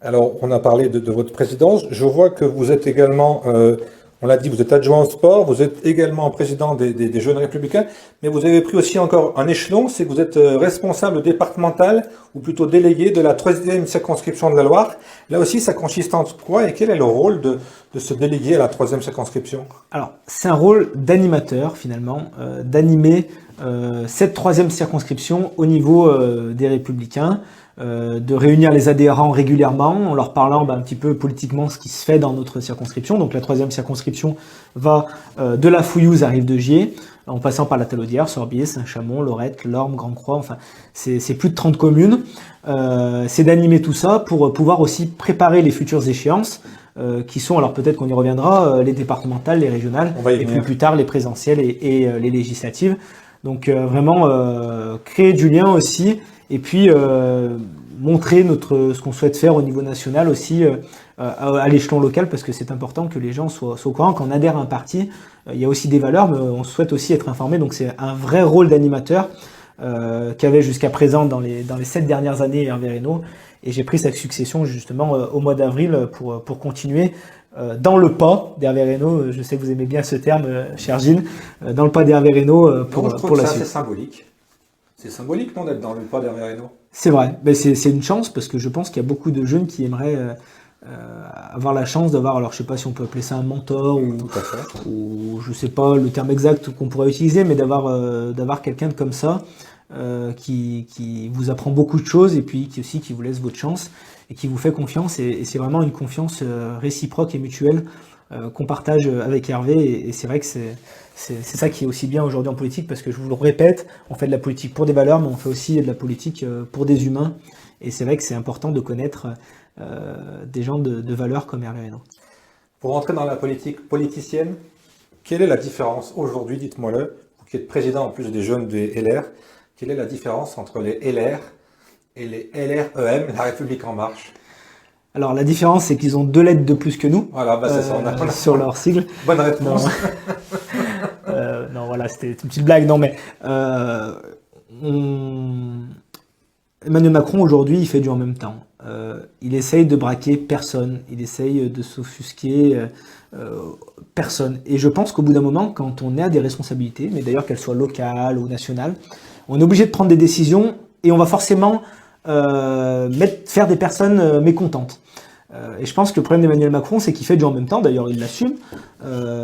Alors, on a parlé de votre présidence. Je vois que vous êtes également, on l'a dit, vous êtes adjoint au sport, vous êtes également président des Jeunes Républicains, mais vous avez pris aussi encore un échelon, c'est que vous êtes responsable départemental, ou plutôt délégué de la 3e circonscription de la Loire. Là aussi, ça consiste en quoi, et quel est le rôle de se déléguer à la 3e circonscription? Alors, c'est un rôle d'animateur, finalement, d'animer cette 3e circonscription au niveau des Républicains, de réunir les adhérents régulièrement en leur parlant un petit peu politiquement ce qui se fait dans notre circonscription. Donc la 3e circonscription va de la Fouillouse à Rive-de-Gier, en passant par la Talaudière, Sorbier, Saint-Chamond, Lorette, Lorme, Grande-Croix, enfin c'est plus de 30 communes. C'est d'animer tout ça pour pouvoir aussi préparer les futures échéances qui sont, alors peut-être qu'on y reviendra, les départementales, les régionales, et puis plus tard les présidentielles et les législatives. Donc vraiment créer du lien aussi, et puis montrer ce qu'on souhaite faire au niveau national aussi à l'échelon local, parce que c'est important que les gens soient au courant. Quand on adhère à un parti, il y a aussi des valeurs, mais on souhaite aussi être informé. Donc c'est un vrai rôle d'animateur qu'avait jusqu'à présent dans les 7 dernières années Hervé Reynaud, et j'ai pris cette succession justement au mois d'avril pour continuer dans le pas d'Hervé Reynaud. Je sais que vous aimez bien ce terme, cher Gilles, dans le pas d'Hervé Reynaud pour la suite. C'est symbolique. C'est symbolique, non, d'être dans le pas d'Hervé Reynaud? C'est vrai, mais c'est une chance, parce que je pense qu'il y a beaucoup de jeunes qui aimeraient avoir la chance d'avoir, alors je sais pas si on peut appeler ça un mentor, ou je sais pas le terme exact qu'on pourrait utiliser, mais d'avoir quelqu'un comme ça qui vous apprend beaucoup de choses, et puis qui vous laisse votre chance et qui vous fait confiance, et c'est vraiment une confiance réciproque et mutuelle qu'on partage avec Hervé, et c'est vrai que c'est ça qui est aussi bien aujourd'hui en politique, parce que je vous le répète, on fait de la politique pour des valeurs, mais on fait aussi de la politique pour des humains, et c'est vrai que c'est important de connaître des gens de valeurs comme Hervé Reynaud. Pour rentrer dans la politique politicienne, quelle est la différence aujourd'hui, dites-moi-le, vous qui êtes président en plus des jeunes des LR, quelle est la différence entre les LR et les LREM, La République En Marche? Alors la différence, c'est qu'ils ont 2 lettres de plus que nous, voilà, c'est ça, on a sur leur sigle. Bonne réponse. Non, voilà, c'était une petite blague. Non, mais Emmanuel Macron aujourd'hui, il fait du en même temps. il essaye de braquer personne, il essaye de s'offusquer personne. Et je pense qu'au bout d'un moment, quand on est à des responsabilités, mais d'ailleurs qu'elles soient locales ou nationales, on est obligé de prendre des décisions et on va forcément faire des personnes mécontentes. Et je pense que le problème d'Emmanuel Macron, c'est qu'il fait du en même temps, d'ailleurs il l'assume,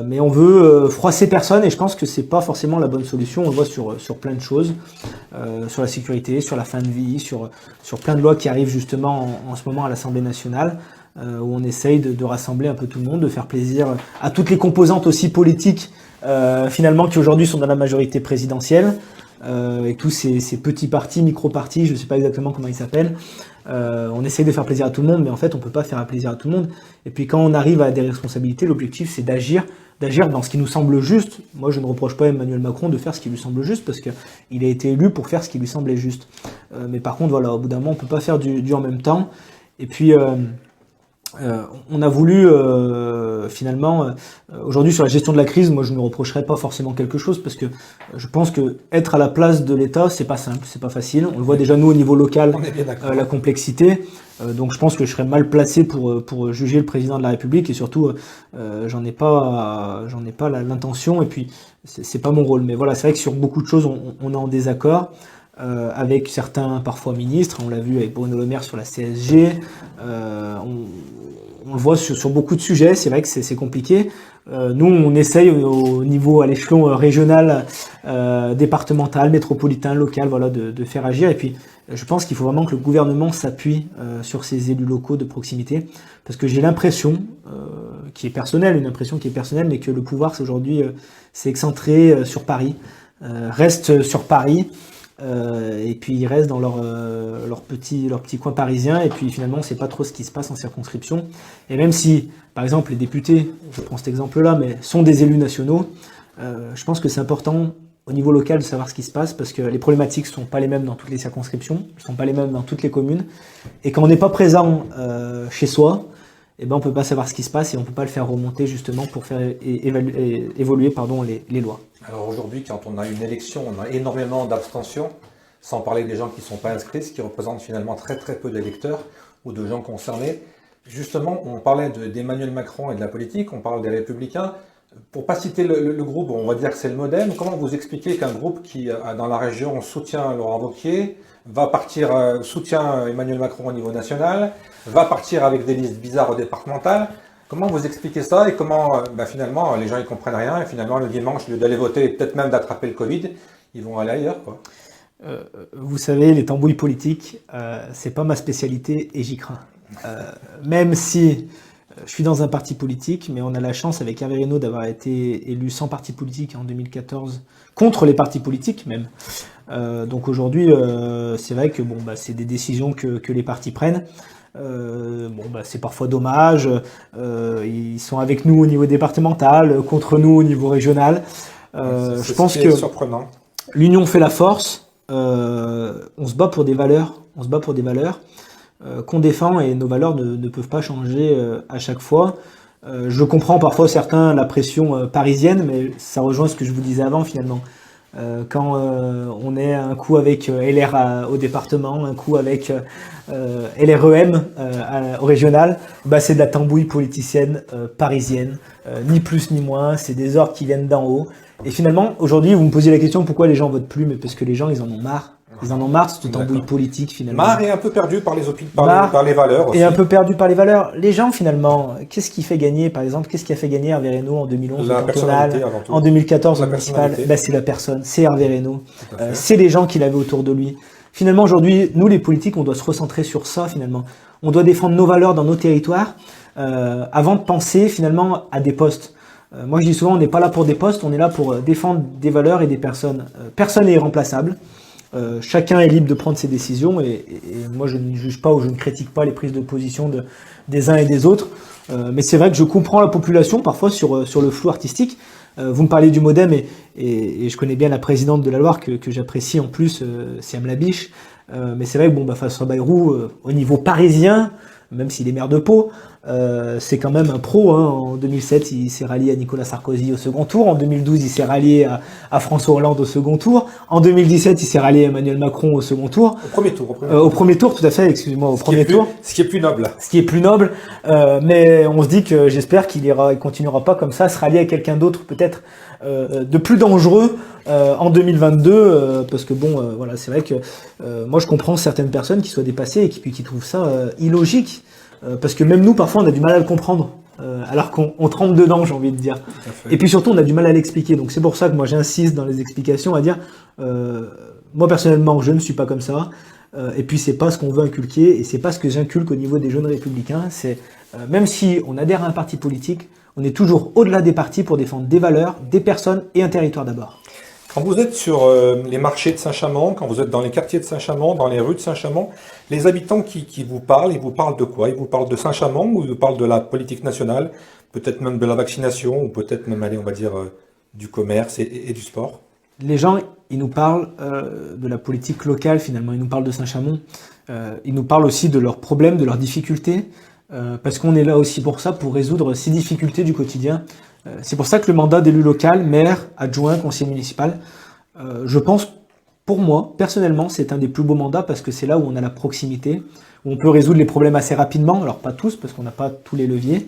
mais on veut froisser personne et je pense que c'est pas forcément la bonne solution. On le voit sur plein de choses, sur la sécurité, sur la fin de vie, sur plein de lois qui arrivent justement en ce moment à l'Assemblée nationale, où on essaye de rassembler un peu tout le monde, de faire plaisir à toutes les composantes aussi politiques finalement qui aujourd'hui sont dans la majorité présidentielle. Et tous ces petits partis, micro-partis, je ne sais pas exactement comment ils s'appellent, on essaye de faire plaisir à tout le monde, mais en fait on ne peut pas faire plaisir à tout le monde. Et puis quand on arrive à des responsabilités, l'objectif c'est d'agir dans ce qui nous semble juste. Moi je ne reproche pas à Emmanuel Macron de faire ce qui lui semble juste, parce qu'il a été élu pour faire ce qui lui semblait juste. Mais par contre voilà, au bout d'un moment on ne peut pas faire du en même temps. Et puis on a voulu finalement aujourd'hui sur la gestion de la crise, moi je ne reprocherais pas forcément quelque chose parce que je pense que être à la place de l'État c'est pas simple, c'est pas facile. On le voit déjà nous au niveau local, la complexité. Donc je pense que je serais mal placé pour juger le président de la République et surtout j'en ai pas l'intention et puis c'est pas mon rôle. Mais voilà, c'est vrai que sur beaucoup de choses on est en désaccord. Avec certains parfois ministres, on l'a vu avec Bruno Le Maire sur la CSG, on le voit sur beaucoup de sujets, c'est vrai que c'est compliqué. Nous, on essaye au niveau, à l'échelon régional, départemental, métropolitain, local, voilà, de faire agir. Et puis, je pense qu'il faut vraiment que le gouvernement s'appuie sur ces élus locaux de proximité, parce que j'ai l'impression, qui est personnelle, mais que le pouvoir, aujourd'hui, c'est excentré sur Paris, reste sur Paris. Et puis ils restent dans leur petit coin parisien et puis finalement on ne sait pas trop ce qui se passe en circonscription. Et même si, par exemple, les députés, je prends cet exemple-là, mais sont des élus nationaux, je pense que c'est important au niveau local de savoir ce qui se passe parce que les problématiques ne sont pas les mêmes dans toutes les circonscriptions, ne sont pas les mêmes dans toutes les communes. Et quand on n'est pas présent chez soi, eh ben on ne peut pas savoir ce qui se passe et on ne peut pas le faire remonter justement pour faire évoluer les lois. Alors aujourd'hui, quand on a une élection, on a énormément d'abstention, sans parler des gens qui ne sont pas inscrits, ce qui représente finalement très très peu d'électeurs ou de gens concernés. Justement, on parlait d'Emmanuel Macron et de la politique, on parle des Républicains. Pour ne pas citer le groupe, on va dire que c'est le MoDem. Comment vous expliquez qu'un groupe qui, dans la région, soutient Laurent Wauquiez, va partir, soutient Emmanuel Macron au niveau national, va partir avec des listes bizarres au départemental? Comment vous expliquez ça et comment finalement les gens ils comprennent rien et finalement le dimanche, au lieu d'aller voter et peut-être même d'attraper le Covid, ils vont aller ailleurs quoi. Vous savez, les tambouilles politiques, c'est pas ma spécialité et j'y crains. Même si je suis dans un parti politique, mais on a la chance avec Hervé Reynaud d'avoir été élu sans parti politique en 2014, contre les partis politiques même. Donc aujourd'hui, c'est vrai que c'est des décisions que les partis prennent. C'est parfois dommage. Ils sont avec nous au niveau départemental, contre nous au niveau régional. Je pense que surprenant. L'union fait la force. On se bat pour des valeurs. Qu'on défend et nos valeurs ne peuvent pas changer à chaque fois. Je comprends parfois certains la pression parisienne, mais ça rejoint ce que je vous disais avant finalement. Quand on est un coup avec LR au département, un coup avec LREM au régional, c'est de la tambouille politicienne parisienne, ni plus ni moins, c'est des ordres qui viennent d'en haut. Et finalement, aujourd'hui, vous me posiez la question pourquoi les gens votent plus, mais parce que les gens, ils en ont marre. Ils en ont marre de cette tambouille politique finalement. Marre et un peu perdu par les opinions, par les valeurs aussi. Et un peu perdu par les valeurs. Les gens finalement, qu'est-ce qui fait gagner, par exemple, qu'est-ce qui a fait gagner Hervé Reynaud en 2011 au cantonal, en 2014 au municipal? C'est la personne, c'est Hervé Reynaud. C'est les gens qu'il avait autour de lui. Finalement, aujourd'hui, nous les politiques, on doit se recentrer sur ça finalement. On doit défendre nos valeurs dans nos territoires avant de penser finalement à des postes. Moi je dis souvent, on n'est pas là pour des postes, on est là pour défendre des valeurs et des personnes. Personne n'est irremplaçable. Chacun est libre de prendre ses décisions et moi je ne juge pas ou je ne critique pas les prises de position des uns et des autres. Mais c'est vrai que je comprends la population parfois sur le flou artistique. Vous me parlez du MoDem et je connais bien la présidente de la Loire que j'apprécie en plus, Siam Labiche. Mais c'est vrai que face à Bayrou, au niveau parisien, même s'il est maire de Pau. C'est quand même un pro. Hein. En 2007, il s'est rallié à Nicolas Sarkozy au second tour. En 2012, il s'est rallié à François Hollande au second tour. En 2017, il s'est rallié à Emmanuel Macron au second tour. Au premier tour, tout à fait, excusez-moi, au premier tour. Ce qui est plus noble. Ce qui est plus noble. Mais on se dit que j'espère qu'il continuera pas comme ça, à se rallier à quelqu'un d'autre, peut-être de plus dangereux en 2022. Parce que bon, voilà, c'est vrai que moi je comprends certaines personnes qui soient dépassées et qui trouvent ça illogique. Parce que même nous, parfois, on a du mal à le comprendre, alors qu'on trempe dedans, j'ai envie de dire. Et puis surtout, on a du mal à l'expliquer. Donc c'est pour ça que moi, j'insiste dans les explications à dire, moi personnellement, je ne suis pas comme ça. Et puis c'est pas ce qu'on veut inculquer, et c'est pas ce que j'inculque au niveau des jeunes républicains. C'est même si on adhère à un parti politique, on est toujours au-delà des partis pour défendre des valeurs, des personnes et un territoire d'abord. Quand vous êtes sur les marchés de Saint-Chamond, quand vous êtes dans les quartiers de Saint-Chamond, dans les rues de Saint-Chamond, les habitants qui vous parlent, ils vous parlent de quoi? Ils vous parlent de Saint-Chamond ou ils vous parlent de la politique nationale, peut-être même de la vaccination, ou peut-être même, allez, on va dire, du commerce et du sport? Les gens, ils nous parlent de la politique locale finalement, ils nous parlent de Saint-Chamond, ils nous parlent aussi de leurs problèmes, de leurs difficultés, parce qu'on est là aussi pour ça, pour résoudre ces difficultés du quotidien. C'est pour ça que le mandat d'élu local, maire, adjoint, conseiller municipal, je pense, pour moi, personnellement, c'est un des plus beaux mandats parce que c'est là où on a la proximité, où on peut résoudre les problèmes assez rapidement, alors pas tous parce qu'on n'a pas tous les leviers,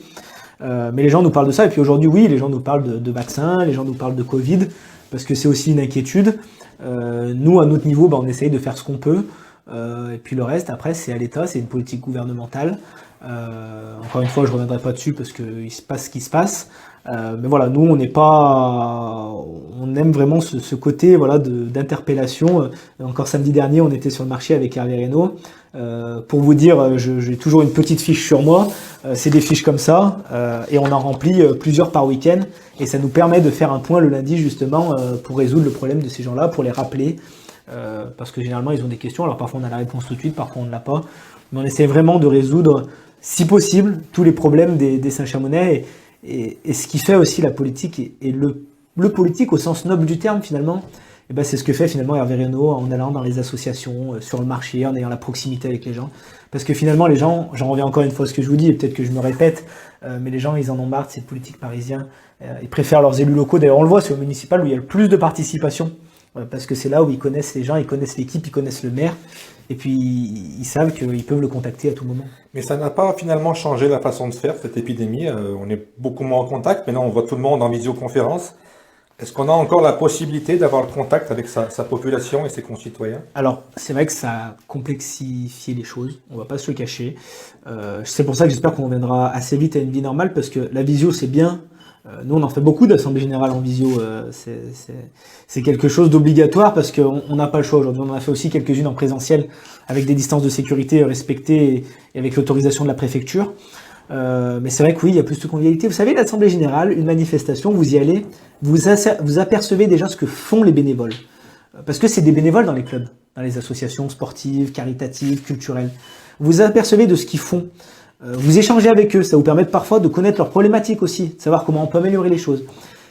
mais les gens nous parlent de ça. Et puis aujourd'hui, oui, les gens nous parlent de vaccins, les gens nous parlent de Covid, parce que c'est aussi une inquiétude. Nous, à notre niveau, on essaye de faire ce qu'on peut, et puis le reste, après, c'est à l'État, c'est une politique gouvernementale. Encore une fois, je ne reviendrai pas dessus parce qu'il se passe ce qui se passe. Mais voilà, nous, on aime vraiment ce côté voilà, d'interpellation. Encore samedi dernier, on était sur le marché avec Hervé Reynaud. Pour vous dire, j'ai toujours une petite fiche sur moi. C'est des fiches comme ça, et on en remplit plusieurs par week-end. Et ça nous permet de faire un point le lundi, justement, pour résoudre le problème de ces gens-là, pour les rappeler. Parce que généralement, ils ont des questions. Alors parfois, on a la réponse tout de suite, parfois, on ne l'a pas. Mais on essaie vraiment de résoudre, si possible, tous les problèmes des Saint-Chamonnais. Et ce qui fait aussi la politique, et le politique au sens noble du terme, finalement, et ben c'est ce que fait finalement Hervé Reynaud en allant dans les associations, sur le marché, en ayant la proximité avec les gens. Parce que finalement, les gens, j'en reviens encore une fois à ce que je vous dis, et peut-être que je me répète, mais les gens, ils en ont marre de cette politique parisienne. Ils préfèrent leurs élus locaux. D'ailleurs, on le voit, c'est au municipal où il y a le plus de participation. Parce que c'est là où ils connaissent les gens, ils connaissent l'équipe, ils connaissent le maire. Et puis, ils savent qu'ils peuvent le contacter à tout moment. Mais ça n'a pas finalement changé la façon de faire, cette épidémie. On est beaucoup moins en contact. Maintenant, on voit tout le monde en visioconférence. Est-ce qu'on a encore la possibilité d'avoir le contact avec sa population et ses concitoyens? Alors, c'est vrai que ça a complexifié les choses. On va pas se le cacher. C'est pour ça que j'espère qu'on reviendra assez vite à une vie normale, parce que la visio, c'est bien. Nous, on en fait beaucoup d'assemblées générales en visio. C'est quelque chose d'obligatoire parce qu'on n'a pas le choix aujourd'hui. On en a fait aussi quelques-unes en présentiel avec des distances de sécurité respectées et avec l'autorisation de la préfecture. Mais c'est vrai que oui, il y a plus de convivialité. Vous savez, l'assemblée générale, une manifestation, vous y allez, vous apercevez déjà ce que font les bénévoles. Parce que c'est des bénévoles dans les clubs, dans les associations sportives, caritatives, culturelles. Vous apercevez de ce qu'ils font. Vous échangez avec eux, ça vous permet parfois de connaître leurs problématiques aussi, de savoir comment on peut améliorer les choses.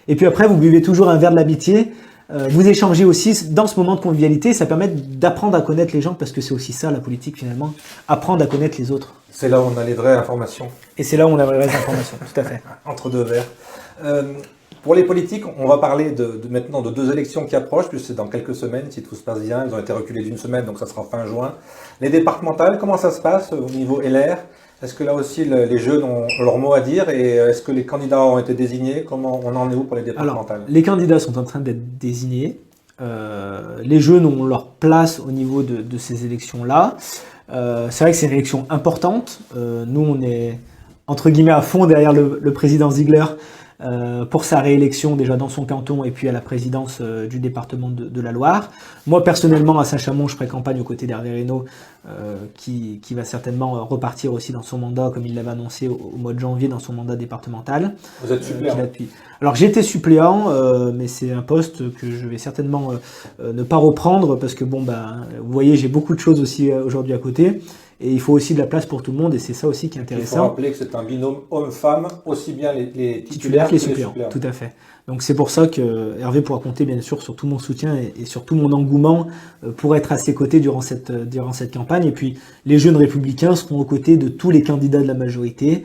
Et puis après, vous buvez toujours un verre de l'amitié, vous échangez aussi dans ce moment de convivialité, ça permet d'apprendre à connaître les gens, parce que c'est aussi ça la politique finalement, apprendre à connaître les autres. C'est là où on a les vraies informations. Et c'est là où on a les vraies informations, tout à fait. Entre deux verres. Pour les politiques, on va parler maintenant de deux élections qui approchent, puisque c'est dans quelques semaines, si tout se passe bien. Elles ont été reculées d'une semaine, donc ça sera fin juin. Les départementales, comment ça se passe au niveau LR? Est-ce que là aussi les jeunes ont leur mot à dire, et est-ce que les candidats ont été désignés? Comment on en est où pour les départementales? Alors, les candidats sont en train d'être désignés. Les jeunes ont leur place au niveau de ces élections-là. C'est vrai que c'est une élection importante. Nous, on est entre guillemets à fond derrière le président Ziegler pour sa réélection déjà dans son canton et puis à la présidence du département de la Loire. Moi personnellement à Saint-Chamond, je ferai campagne aux côtés d'Hervé Reynaud qui va certainement repartir aussi dans son mandat comme il l'avait annoncé au mois de janvier dans son mandat départemental. Vous êtes suppléant? Alors j'étais suppléant, mais c'est un poste que je vais certainement ne pas reprendre parce que bon vous voyez j'ai beaucoup de choses aussi aujourd'hui à côté. Et il faut aussi de la place pour tout le monde, et c'est ça aussi qui est Il faut intéressant. rappeler que c'est un binôme homme-femme, aussi bien les Titulaires que les suppléants. suppléants, tout à fait. Donc c'est pour ça que Hervé pourra compter bien sûr sur tout mon soutien et sur tout mon engouement pour être à ses côtés durant cette campagne. Et puis les jeunes républicains seront aux côtés de tous les candidats de la majorité,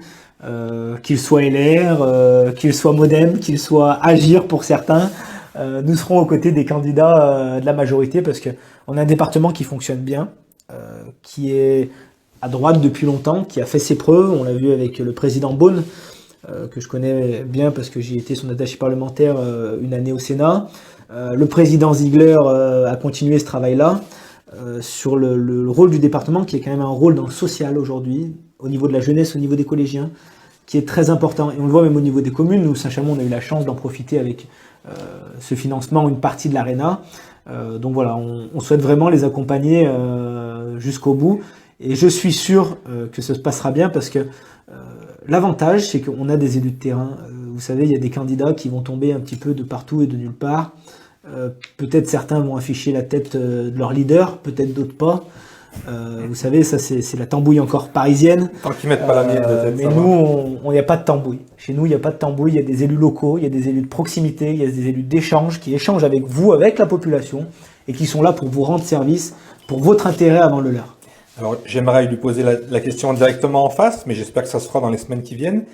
qu'ils soient LR, qu'ils soient Modem, qu'ils soient Agir pour certains. Nous serons aux côtés des candidats de la majorité parce qu'on a un département qui fonctionne bien, qui est à droite depuis longtemps, qui a fait ses preuves. On l'a vu avec le président Beaune, que je connais bien parce que j'ai été son attaché parlementaire une année au Sénat. Le président Ziegler a continué ce travail-là sur le rôle du département, qui est quand même un rôle dans le social aujourd'hui, au niveau de la jeunesse, au niveau des collégiens, qui est très important. Et on le voit même au niveau des communes. Nous, Saint-Chamond, on a eu la chance d'en profiter avec ce financement, une partie de l'ARENA. Donc voilà, on souhaite vraiment les accompagner jusqu'au bout. Et je suis sûr que ça se passera bien parce que l'avantage, c'est qu'on a des élus de terrain. Vous savez, il y a des candidats qui vont tomber un petit peu de partout et de nulle part. Peut-être certains vont afficher la tête de leur leader, peut-être d'autres pas. Vous savez, ça c'est la tambouille encore parisienne. Tant qu'ils mettent pas la mienne de tête. Mais nous, il n'y a pas de tambouille. Chez nous, il n'y a pas de tambouille. Il y a des élus locaux, il y a des élus de proximité, il y a des élus d'échange qui échangent avec vous, avec la population, et qui sont là pour vous rendre service, pour votre intérêt avant le leur. Alors, j'aimerais lui poser la question directement en face, mais j'espère que ça se fera dans les semaines qui viennent.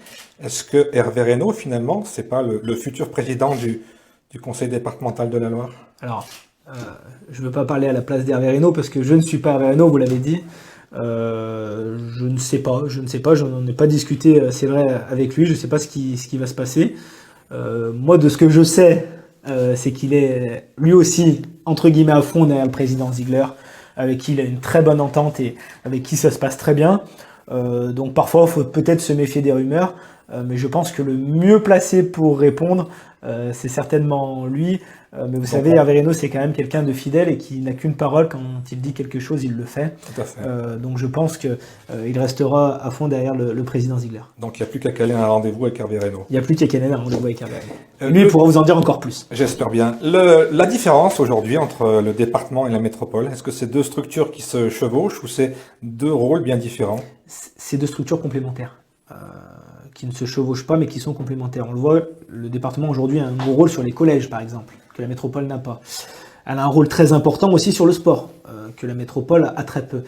Est-ce que Hervé Reynaud, finalement, c'est pas le futur président du conseil départemental de la Loire? Alors, je ne veux pas parler à la place d'Hervé Reynaud parce que je ne suis pas Hervé Reynaud, vous l'avez dit. Je ne sais pas, je n'en ai pas discuté, c'est vrai, avec lui, je ne sais pas ce qui va se passer. Moi, de ce que je sais, c'est qu'il est lui aussi, entre guillemets, à fond derrière le président Ziegler, avec qui il a une très bonne entente et avec qui ça se passe très bien. Donc parfois, il faut peut-être se méfier des rumeurs, mais je pense que le mieux placé pour répondre, c'est certainement lui. Mais vous savez, Hervé Reynaud, c'est quand même quelqu'un de fidèle et qui n'a qu'une parole. Quand il dit quelque chose, il le fait. Tout à fait. Donc je pense qu'il restera à fond derrière le président Ziegler. Donc il n'y a plus qu'à caler un rendez-vous avec Hervé Reynaud. Il n'y a plus qu'à caler un rendez-vous avec Hervé Reynaud. Lui, il pourra vous en dire encore plus. J'espère bien. La différence aujourd'hui entre le département et la métropole, est-ce que c'est deux structures qui se chevauchent ou c'est deux rôles bien différents? C'est deux structures complémentaires. Qui ne se chevauchent pas mais qui sont complémentaires. On le voit, le département aujourd'hui a un gros rôle sur les collèges par exemple, que la métropole n'a pas. Elle a un rôle très important aussi sur le sport, que la métropole a très peu.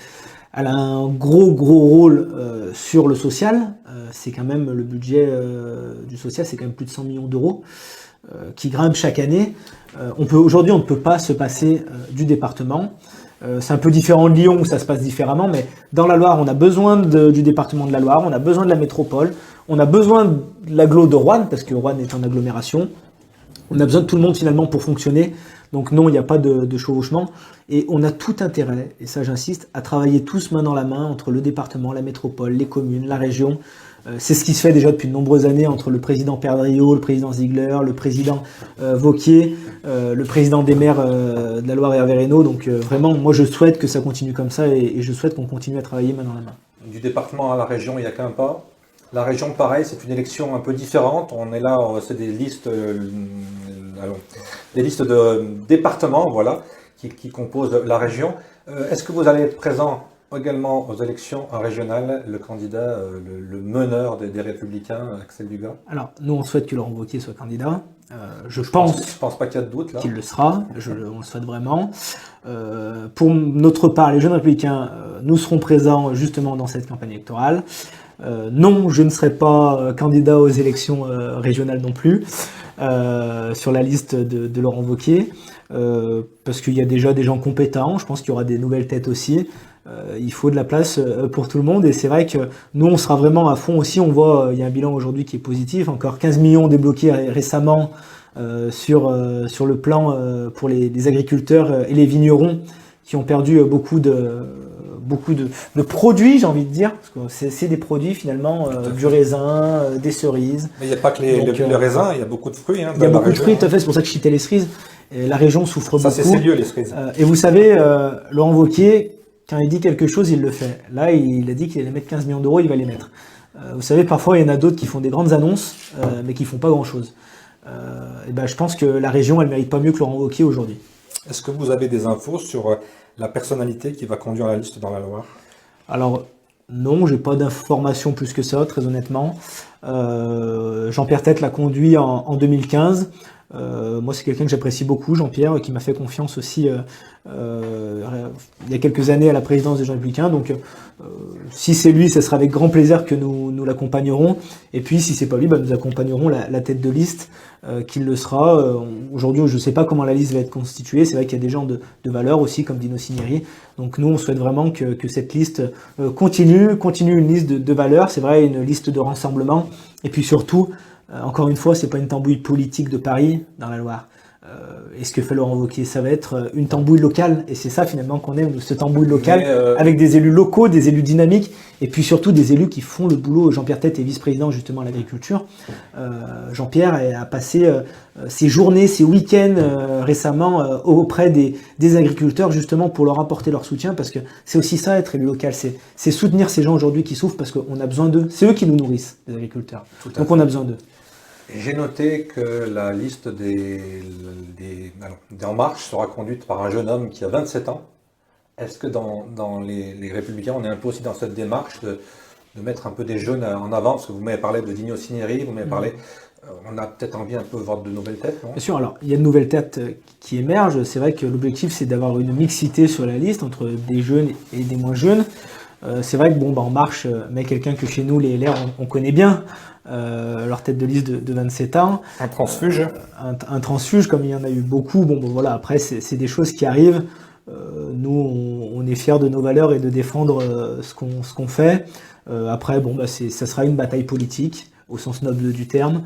Elle a un gros rôle sur le social, c'est quand même le budget du social, c'est quand même plus de 100 millions d'euros qui grimpe chaque année. Aujourd'hui, on ne peut pas se passer du département. C'est un peu différent de Lyon où ça se passe différemment, mais dans la Loire, on a besoin du département de la Loire, on a besoin de la métropole, on a besoin de l'agglo de Roanne, parce que Roanne est en agglomération. On a besoin de tout le monde finalement pour fonctionner. Donc non, il n'y a pas de chevauchement. Et on a tout intérêt, et ça j'insiste, à travailler tous main dans la main entre le département, la métropole, les communes, la région. C'est ce qui se fait déjà depuis de nombreuses années entre le président Perdriau, le président Ziegler, le président Vauquier, le président des maires de la Loire et Hervé Reynaud. Donc vraiment, moi je souhaite que ça continue comme ça et je souhaite qu'on continue à travailler main dans la main. Du département à la région, il n'y a qu'un pas. La région, pareil, c'est une élection un peu différente. On est là, c'est des listes de départements, voilà, qui composent la région. Est-ce que vous allez être présent également aux élections régionales, le candidat, le meneur des Républicains, Axel Dugas? Alors, nous, on souhaite que Laurent Wauquiez soit candidat. Je pense pas qu'il y a de doute là. Qu'il le sera, on le souhaite vraiment. Pour notre part, les jeunes Républicains, nous serons présents justement dans cette campagne électorale. Non, je ne serai pas candidat aux élections régionales non plus, sur la liste de Laurent Wauquiez, parce qu'il y a déjà des gens compétents, je pense qu'il y aura des nouvelles têtes aussi. Il faut de la place pour tout le monde et c'est vrai que nous on sera vraiment à fond aussi. On voit il y a un bilan aujourd'hui qui est positif, encore 15 millions débloqués récemment sur le plan pour les agriculteurs et les vignerons qui ont perdu beaucoup de produits, j'ai envie de dire, parce que c'est des produits finalement, du raisin, des cerises. Mais il n'y a pas que le raisin, il y a beaucoup de fruits. Hein, il y a beaucoup de fruits, tout à fait, c'est pour ça que je citais les cerises. Et la région souffre beaucoup. Ça c'est sérieux les cerises. Et vous savez, Laurent Wauquiez, quand il dit quelque chose, il le fait. Là, il a dit qu'il allait mettre 15 millions d'euros, il va les mettre. Vous savez, parfois, il y en a d'autres qui font des grandes annonces, mais qui font pas grand-chose. Et ben, je pense que la région, elle mérite pas mieux que Laurent Wauquiez aujourd'hui. Est-ce que vous avez des infos sur la personnalité qui va conduire la liste dans la Loire? Alors, non, j'ai pas d'informations plus que ça, très honnêtement. Jean-Pierre Tête l'a conduit en 2015. Moi, c'est quelqu'un que j'apprécie beaucoup, Jean-Pierre, qui m'a fait confiance aussi il y a quelques années à la présidence des Jeunes Républicains. Donc, si c'est lui, ce sera avec grand plaisir que nous l'accompagnerons. Et puis, si c'est pas lui, nous accompagnerons la tête de liste qu'il le sera. Aujourd'hui, je ne sais pas comment la liste va être constituée. C'est vrai qu'il y a des gens de valeur aussi, comme Dino Cinieri. Donc, nous, on souhaite vraiment que cette liste continue une liste de valeur. C'est vrai, une liste de rassemblement. Et puis surtout, encore une fois, c'est pas une tambouille politique de Paris dans la Loire. Et ce que fait Laurent Wauquiez, ça va être une tambouille locale. Et c'est ça finalement qu'on aime, ce tambouille local, avec des élus locaux, des élus dynamiques, et puis surtout des élus qui font le boulot. Jean-Pierre Tête est vice-président justement à l'agriculture. Jean-Pierre a passé ses journées, ses week-ends récemment auprès des agriculteurs justement pour leur apporter leur soutien, parce que c'est aussi ça être élu local, c'est soutenir ces gens aujourd'hui qui souffrent, parce qu'on a besoin d'eux. C'est eux qui nous nourrissent, les agriculteurs. Donc on a besoin d'eux. J'ai noté que la liste des En Marche sera conduite par un jeune homme qui a 27 ans. Est-ce que dans les Républicains, on est un peu aussi dans cette démarche de mettre un peu des jeunes en avant? Parce que vous m'avez parlé de Dino Cinieri, vous m'avez parlé... On a peut-être envie un peu de voir de nouvelles têtes, non? Bien sûr, alors il y a de nouvelles têtes qui émergent. C'est vrai que l'objectif, c'est d'avoir une mixité sur la liste entre des jeunes et des moins jeunes. C'est vrai que En Marche met quelqu'un que chez nous, les LR, on connaît bien. Leur tête de liste de 27 ans. Un transfuge. Un transfuge, comme il y en a eu beaucoup. Voilà, après, c'est des choses qui arrivent. Nous, on est fiers de nos valeurs et de défendre ce qu'on fait. Après, ça sera une bataille politique, au sens noble du terme.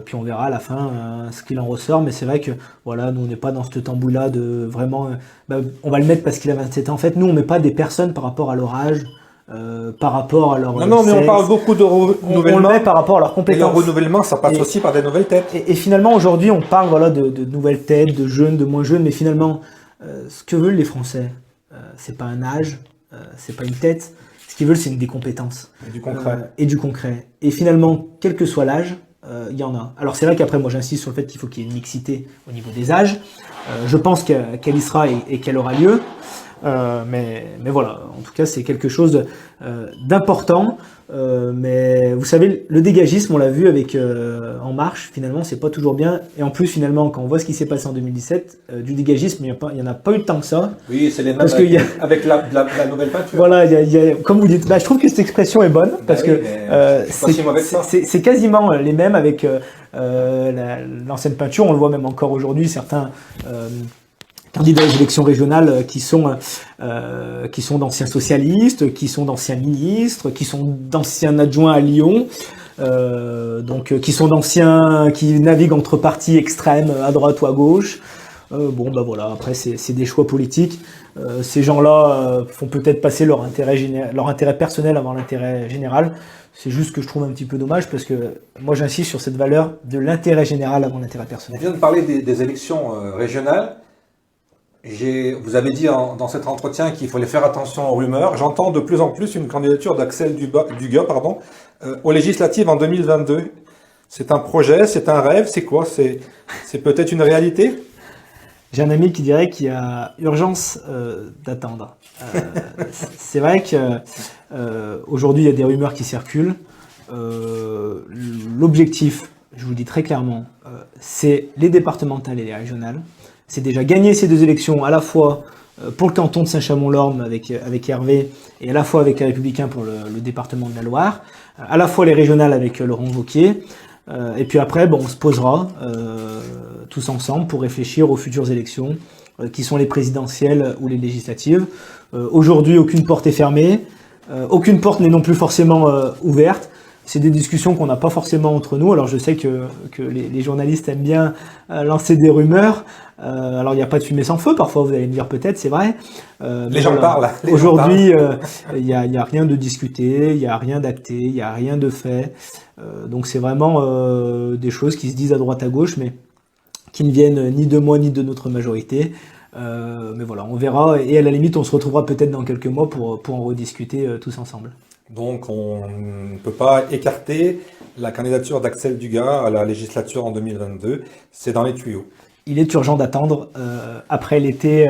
Puis on verra à la fin ce qu'il en ressort. Mais c'est vrai que voilà, nous, on n'est pas dans ce tambouille-là de vraiment... on va le mettre parce qu'il a 27 ans. En fait, nous, on ne met pas des personnes par rapport à leur âge. Par rapport à leur Non, mais on parle beaucoup de renouvellement. On le met par rapport à leurs compétences. Et le renouvellement, ça passe aussi par des nouvelles têtes. Et finalement, aujourd'hui, on parle de nouvelles têtes, de jeunes, de moins jeunes, mais finalement, ce que veulent les Français, c'est pas un âge, c'est pas une tête. Ce qu'ils veulent, c'est des compétences. Et du concret. Et du concret. Et finalement, quel que soit l'âge, il y en a. Alors c'est vrai qu'après, moi j'insiste sur le fait qu'il faut qu'il y ait une mixité au niveau des âges. Je pense qu'elle y sera et qu'elle aura lieu. Mais voilà, en tout cas c'est quelque chose d'important. Mais vous savez, le dégagisme, on l'a vu avec En Marche, finalement c'est pas toujours bien. Et en plus finalement, quand on voit ce qui s'est passé en 2017, du dégagisme, il y en a pas eu tant que ça. Oui, c'est les mêmes parce avec la nouvelle peinture. Voilà, comme vous dites, je trouve que cette expression est bonne, parce que c'est quasiment les mêmes avec l'ancienne peinture. On le voit même encore aujourd'hui, certains candidats aux élections régionales qui sont d'anciens socialistes, qui sont d'anciens ministres, qui sont d'anciens adjoints à Lyon, qui sont qui naviguent entre partis extrêmes à droite ou à gauche. Voilà, après c'est des choix politiques. Ces gens-là font peut-être passer leur intérêt personnel avant l'intérêt général. C'est juste que je trouve un petit peu dommage, parce que moi j'insiste sur cette valeur de l'intérêt général avant l'intérêt personnel. On vient de parler des élections régionales. Vous avez dit dans cet entretien qu'il fallait faire attention aux rumeurs. J'entends de plus en plus une candidature d'Axel Dugas aux législatives en 2022. C'est un projet, c'est un rêve, c'est quoi? C'est peut-être une réalité? J'ai un ami qui dirait qu'il y a urgence d'attendre. C'est vrai que aujourd'hui il y a des rumeurs qui circulent. L'objectif, je vous le dis très clairement, c'est les départementales et les régionales. C'est déjà gagner ces deux élections, à la fois pour le canton de Saint-Chamond-Lorme avec Hervé, et à la fois avec les Républicains pour le département de la Loire, à la fois les régionales avec Laurent Wauquiez, et puis après, on se posera tous ensemble pour réfléchir aux futures élections, qui sont les présidentielles ou les législatives. Aujourd'hui, aucune porte est fermée, aucune porte n'est non plus forcément ouverte. C'est des discussions qu'on n'a pas forcément entre nous. Alors je sais que les journalistes aiment bien lancer des rumeurs. Alors il n'y a pas de fumée sans feu, parfois vous allez me dire peut-être, c'est vrai. Les gens parlent. Aujourd'hui, il y a rien de discuté, il n'y a rien d'acté, il n'y a rien de fait. Donc c'est vraiment des choses qui se disent à droite à gauche, mais qui ne viennent ni de moi ni de notre majorité. Mais voilà, on verra, et à la limite on se retrouvera peut-être dans quelques mois pour en rediscuter tous ensemble. Donc on ne peut pas écarter la candidature d'Axel Dugas à la législature en 2022. C'est dans les tuyaux. Il est urgent d'attendre après l'été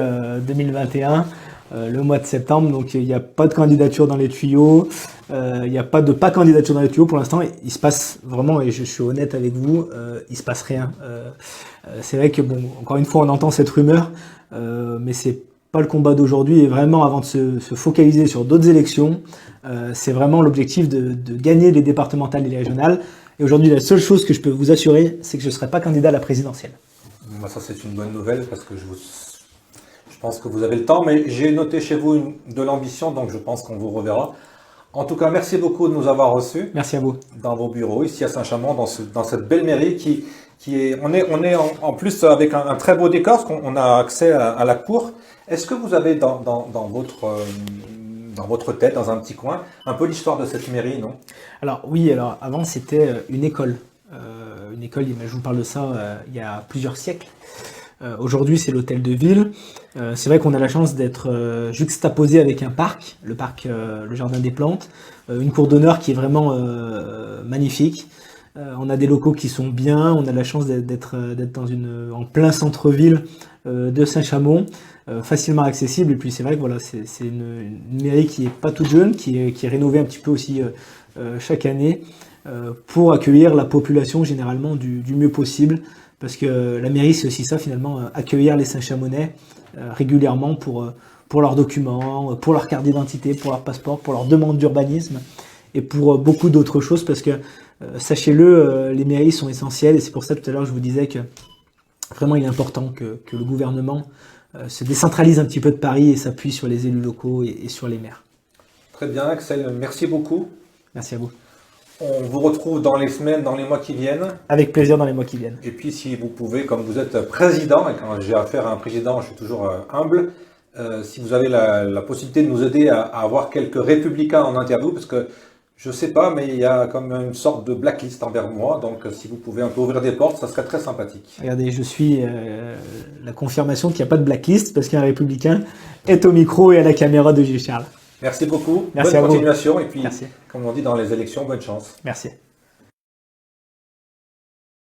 2021. le mois de septembre. Donc il n'y a pas de candidature dans les tuyaux. Il n'y a pas de candidature dans les tuyaux pour l'instant. Il se passe vraiment, et je suis honnête avec vous, il se passe rien. C'est vrai que bon, encore une fois, on entend cette rumeur, mais c'est pas le combat d'aujourd'hui. Et vraiment, avant de se focaliser sur d'autres élections, c'est vraiment l'objectif de gagner les départementales et les régionales. Et aujourd'hui, la seule chose que je peux vous assurer, c'est que je ne serai pas candidat à la présidentielle. Moi, ça, c'est une bonne nouvelle parce que je pense que vous avez le temps, mais j'ai noté chez vous de l'ambition, donc je pense qu'on vous reverra. En tout cas, merci beaucoup de nous avoir reçus. Merci à vous. Dans vos bureaux, ici à Saint-Chamond, dans cette belle mairie on est en plus avec un très beau décor, parce qu'on a accès à la cour. Est-ce que vous avez dans votre tête, dans un petit coin, un peu l'histoire de cette mairie, non? Alors oui, alors avant c'était une école. Je vous parle de ça il y a plusieurs siècles. Aujourd'hui c'est l'hôtel de ville. C'est vrai qu'on a la chance d'être juxtaposé avec un parc, le parc, le jardin des plantes, une cour d'honneur qui est vraiment magnifique. On a des locaux qui sont bien, on a la chance d'être en plein centre-ville de Saint-Chamond, facilement accessible. Et puis c'est vrai que voilà, c'est une mairie qui est pas toute jeune, qui est rénovée un petit peu aussi chaque année pour accueillir la population généralement du mieux possible. Parce que la mairie, c'est aussi ça finalement, accueillir les Saint-Chamonnais régulièrement pour leurs documents, pour leur carte d'identité, pour leur passeport, pour leur demande d'urbanisme et pour beaucoup d'autres choses. Parce que sachez-le, les mairies sont essentielles et c'est pour ça tout à l'heure je vous disais que vraiment il est important que le gouvernement se décentralise un petit peu de Paris et s'appuie sur les élus locaux et sur les maires. Très bien, Axel, merci beaucoup. Merci à vous. On vous retrouve dans les semaines, dans les mois qui viennent. Avec plaisir dans les mois qui viennent. Et puis si vous pouvez, comme vous êtes président, et quand j'ai affaire à un président, je suis toujours humble, si vous avez la possibilité de nous aider à avoir quelques républicains en interview, parce que je sais pas, mais il y a comme une sorte de blacklist envers moi, donc si vous pouvez un peu ouvrir des portes, ça serait très sympathique. Regardez, je suis la confirmation qu'il n'y a pas de blacklist, parce qu'un républicain est au micro et à la caméra de Gilles Charles. Merci beaucoup, Merci bonne à vous. continuation, et puis, Merci. comme on dit dans les élections, bonne chance. Merci.